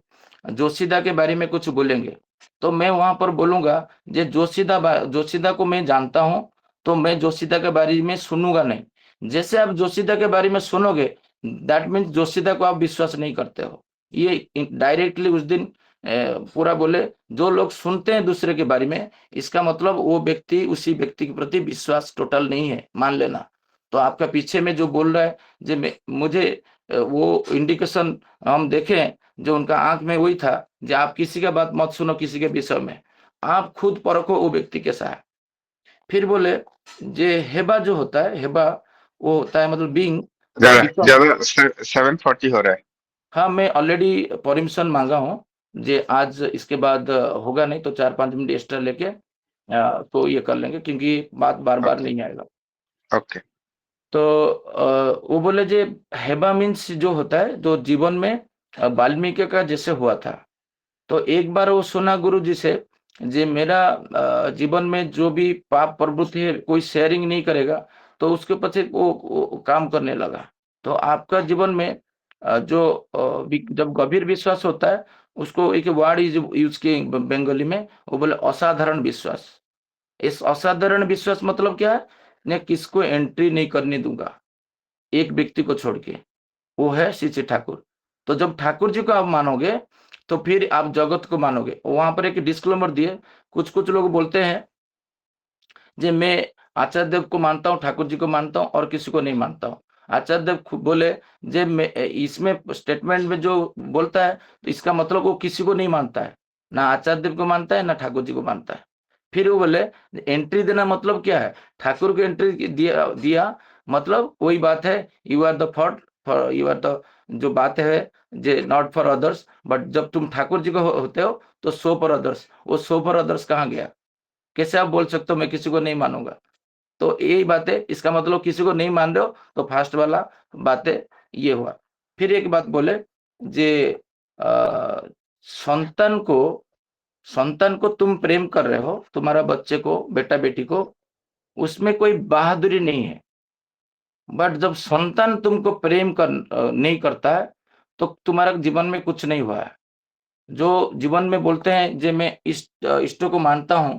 जोशीदा के बारे में कुछ बोलेंगे तो मैं वहां पर बोलूंगा जे जोशीदा को मैं जानता हूं, तो मैं जोशीदा के बारे में सुनूंगा नहीं। जैसे आप जोशीदा के बारे में सुनोगे दैट मीन्स जोशीदा को आप विश्वास नहीं करते हो। ये डायरेक्टली उस दिन पूरा बोले जो लोग सुनते हैं दूसरे के बारे में, इसका मतलब वो व्यक्ति उसी व्यक्ति के प्रति विश्वास टोटल नहीं है, मान लेना। तो आपका पीछे में जो बोल रहा है जे मुझे वो इंडिकेशन हम देखें जो उनका आंख में वही था जो आप किसी का बात मत सुनो, किसी के विषय में आप खुद परखो वो व्यक्ति कैसा है। फिर बोले जे हेबा जो होता है, हेबा वो होता है मतलब बीइंग ज्यादा 7:40 हो रहा है। हाँ, मैं ऑलरेडी परमिशन मांगा हूँ जे आज इसके बाद होगा नहीं तो 4-5 मिनट एक्स्ट्रा लेके तो ये कर लेंगे, क्योंकि बात बार बार नहीं आएगा। ओके। तो वो बोले जे हेबा मीन्स जो होता है जो जीवन में वाल्मीकि का जैसे हुआ था। तो एक बार वो सुना गुरु जी से जे मेरा जीवन में जो भी पाप प्रवृत्ति है कोई शेयरिंग नहीं करेगा, तो उसके पीछे वो काम करने लगा। तो आपका जीवन में जब गंभीर विश्वास होता है उसको एक वर्ड यूज किए बंगाली में, वो बोले असाधारण विश्वास। इस असाधारण विश्वास मतलब क्या है, मैं किसको एंट्री नहीं करने दूंगा एक व्यक्ति को छोड़ के, वो है श्री ठाकुर। तो जब ठाकुर जी को आप मानोगे तो फिर आप जगत को मानोगे। वहां पर एक डिस्क्लेमर दिए, कुछ लोग बोलते हैं जे मैं आचार्य देव को मानता हूँ, ठाकुर जी को मानता हूँ और किसी को नहीं मानता हूँ। आचार्य देव बोले जे इसमें स्टेटमेंट में जो बोलता है तो इसका मतलब वो किसी को नहीं मानता है, ना आचार्य देव को मानता है ना ठाकुर जी को मानता है। फिर वो बोले एंट्री देना मतलब क्या है, ठाकुर को एंट्री दिया मतलब वही बात है, you are the for you are the जो बात है जे नॉट फॉर अदर्स, बट जब तुम ठाकुर जी को होते हो तो सो फॉर अदर्स, वो सो फॉर अदर्स कहाँ गया? कैसे आप बोल सकते हो मैं किसी को नहीं मानूंगा? तो यही बात है, इसका मतलब किसी को नहीं मान रहे हो तो फास्ट वाला बातें ये हुआ। फिर एक बात बोले जे संतान को तुम प्रेम कर रहे हो, तुम्हारा बच्चे को, बेटा बेटी को, उसमें कोई बहादुरी नहीं है। बट जब संतान तुमको प्रेम नहीं करता है तो तुम्हारा जीवन में कुछ नहीं हुआ है। जो जीवन में बोलते हैं जे मैं इष्टों को मानता हूं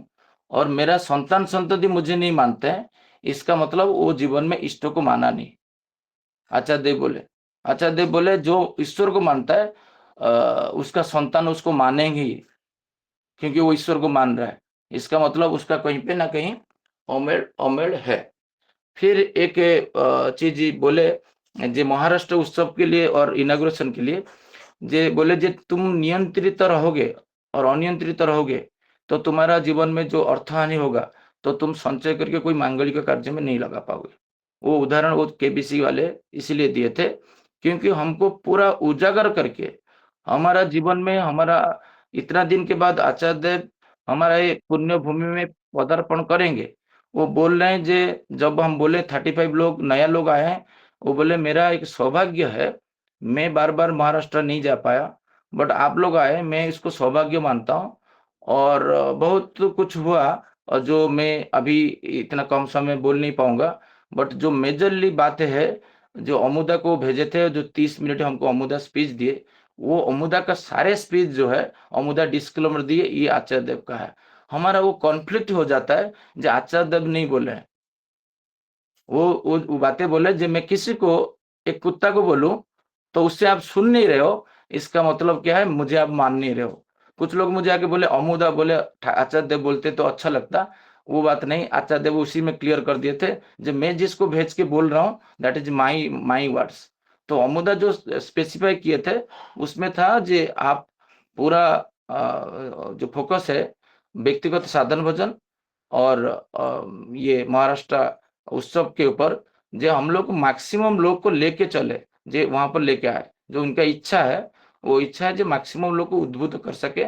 और मेरा संतान संतति मुझे नहीं मानते हैं, इसका मतलब वो जीवन में इष्टों को माना नहीं। आचार्य देव बोले जो ईश्वर को मानता है उसका संतान उसको मानेंगे ही, क्योंकि वो ईश्वर को मान रहा है। इसका मतलब उसका कहीं पे ना कहीं अमेड़ है। फिर एक चीज बोले जे महाराष्ट्र उत्सव के लिए और इनाग्रेशन के लिए जे बोले जे तुम नियंत्रित रहोगे और अनियंत्रित रहोगे तो तुम्हारा जीवन में जो अर्थहानि होगा तो तुम संचय करके कोई मांगलिक कार्य में नहीं लगा पाओगे। वो उदाहरण वो केबीसी वाले इसलिए दिए थे क्योंकि हमको पूरा उजागर करके हमारा जीवन में हमारा इतना दिन के बाद आचार्य देव हमारा ये पुण्य भूमि में पदार्पण करेंगे। वो बोल रहे हैं जे जब हम बोले 35 लोग नया लोग आए हैं, वो बोले मेरा एक सौभाग्य है, मैं बार बार महाराष्ट्र नहीं जा पाया बट आप लोग आए, मैं इसको सौभाग्य मानता हूँ। और बहुत कुछ हुआ और जो मैं अभी इतना कम समय बोल नहीं पाऊंगा, बट जो मेजरली बातें है जो अमुदा को भेजे थे, जो 30 मिनट हमको अमुदा स्पीच दिए, वो अमुदा का सारे स्पीच जो है अमुदा डिस्क्लेमर दिए ये आचार्य देव का है। हमारा वो कॉन्फ्लिक्ट हो जाता है जो आचार्य देव नहीं बोले हैं। वो बातें बोले जो मैं किसी को एक कुत्ता को बोलूं तो उससे आप सुन नहीं रहे हो, इसका मतलब क्या है मुझे आप मान नहीं रहे हो। कुछ लोग मुझे आके बोले अमुदा बोले आचार्य देव बोलते तो अच्छा लगता, वो बात नहीं। आचार्य देव उसी में क्लियर कर दिए थे जो मैं जिसको भेज के बोल रहा हूँ दैट इज माई वर्ड्स। तो अमुदा जो स्पेसिफाई किए थे उसमें था जे आप पूरा जो फोकस है व्यक्तिगत साधन भजन और ये महाराष्ट्र उत्सव के ऊपर जो हम लोग मैक्सिमम लोग को लेके चले, जो वहां पर लेके आए, जो उनका इच्छा है वो इच्छा है जो मैक्सिमम लोग को उद्बुद्ध कर सके,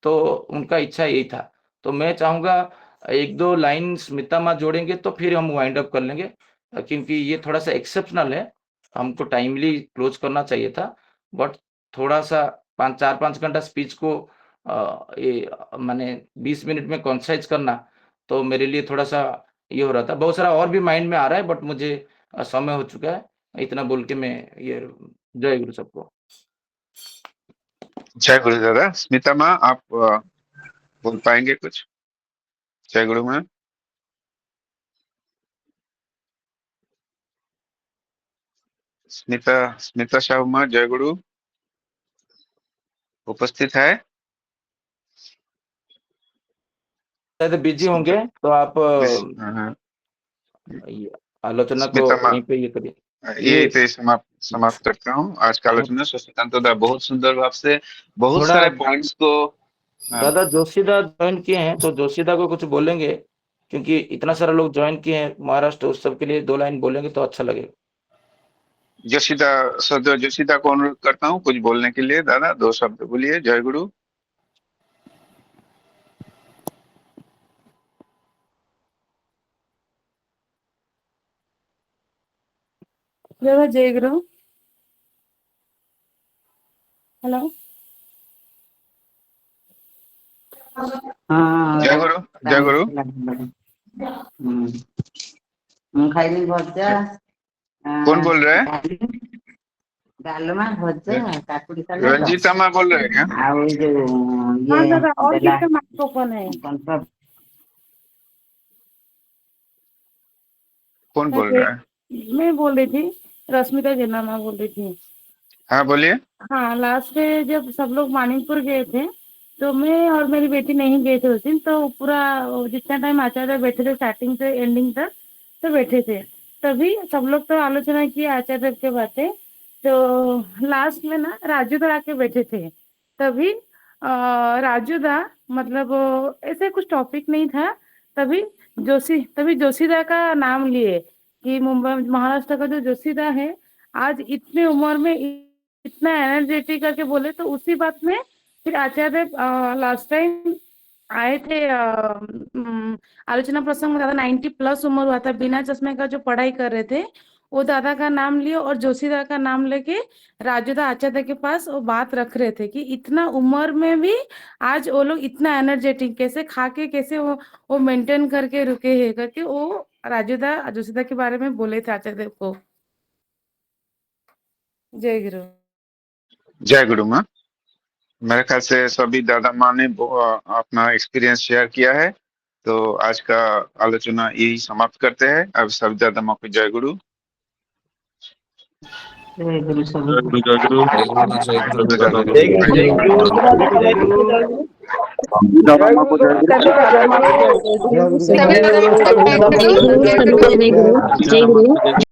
तो उनका इच्छा यही था। तो मैं चाहूंगा एक दो लाइन स्मिता माँ जोड़ेंगे तो फिर हम वाइंड अप कर लेंगे, क्योंकि ये थोड़ा सा एक्सेप्शनल है, हमको टाइमली क्लोज करना चाहिए था। बट थोड़ा सा 4-5 घंटा स्पीच को ये माने 20 मिनट में कॉन्साइज करना तो मेरे लिए थोड़ा सा ये हो रहा था। बहुत सारा और भी माइंड में आ रहा है बट मुझे समय हो चुका है, इतना बोल के मैं ये जय गुरु सबको। जय गुरु दादा। स्मिता माँ आप बोल पाएंगे कुछ? जय गुरु माँ। स्मिता साहू माँ जय गुरु उपस्थित है? शायद बिजी होंगे तो आप हाँ, ये आलोचना को स्मिता माँ यहीं पे ये करिए। यही पे समाप्त करता हूँ आज का आलोचना। शशिकांत दादा बहुत सुंदर भाव से बहुत थोड़ा सारे पॉइंट्स को दादा जोशीदा ज्वाइन किए हैं तो जोशीदा को कुछ बोलेंगे, क्योंकि इतना सारा लोग ज्वाइन किए हैं महाराष्ट्र उत्सव के लिए, 2 लाइन बोलेंगे तो अच्छा लगेगा। जोशिदा को अनुरोध करता हूँ कुछ बोलने के लिए। दादा 2 शब्द बोलिए। जय गुरु। दादा जय गुरु। हेलो। जय गुरु। जय गुरु। ଖାଇଲି ଭଜା कौन बोल रहे हैं? ଡାଲମା ଭଜା କାକୁଡି ସାଲାଡ रंजीता माँ बोल रहे हैं क्या? ଆଉ ଏଇ ଯୋଉ हाँ ଇଏ दादा, और ଦେଲା किसका माइक्रोफोन है? कौन बोल रहा है? मैं बोल रही थी, रश्मिता जेना माँ बोल रही थी। हाँ बोलिए। हाँ, लास्ट में जब सब लोग मानिकपुर गए थे तो मैं और मेरी बेटी नहीं गए थे उस दिन, तो पूरा जितना टाइम आचार्य बैठे थे स्टार्टिंग से एंडिंग तक तो बैठे थे। तभी सब लोग तो आलोचना किए आचार्य देव के बातें। तो लास्ट में ना राजूदा आके बैठे थे, तभी राजूदा मतलब ऐसे कुछ टॉपिक नहीं था, तभी जोशीदा का नाम लिए कि मुंबई महाराष्ट्र का जो जोशीदा है आज इतने उम्र में इतना एनर्जेटिक करके बोले। तो उसी बात में फिर आचार्य लास्ट टाइम आए थे आलोचना प्रसंग में, दादा 90 प्लस उम्र हुआ था, बिना चश्मे का जो पढ़ाई कर रहे थे, वो दादा का नाम लिए और जोशीदा का नाम लेके राजूदा आचार्य के पास वो बात रख रहे थे कि इतना उम्र में भी आज वो लोग इतना एनर्जेटिक कैसे खा के कैसे वो मेंटेन करके रुके हैं करके वो राजूदा जोशीदा के बारे में बोले थे आचार्य देव को। जय गुरु। जय गुरु माँ। मेरे ख्याल से सभी दादा माँ ने अपना एक्सपीरियंस शेयर किया है, तो आज का आलोचना यही समाप्त करते हैं। अब सभी दादा माँ को जय गुरु। जय गुरु सभी जय गुरु, जय गुरु। जय गुरु, जय गुरु। सभी दादा को जय गुरु, जय गुरु, जय गुरु। दादा माँ को जय गुरु। सभी दादा माँ को जय गुरु, सभी दादा माँ को जय गुरु, जय गुरु।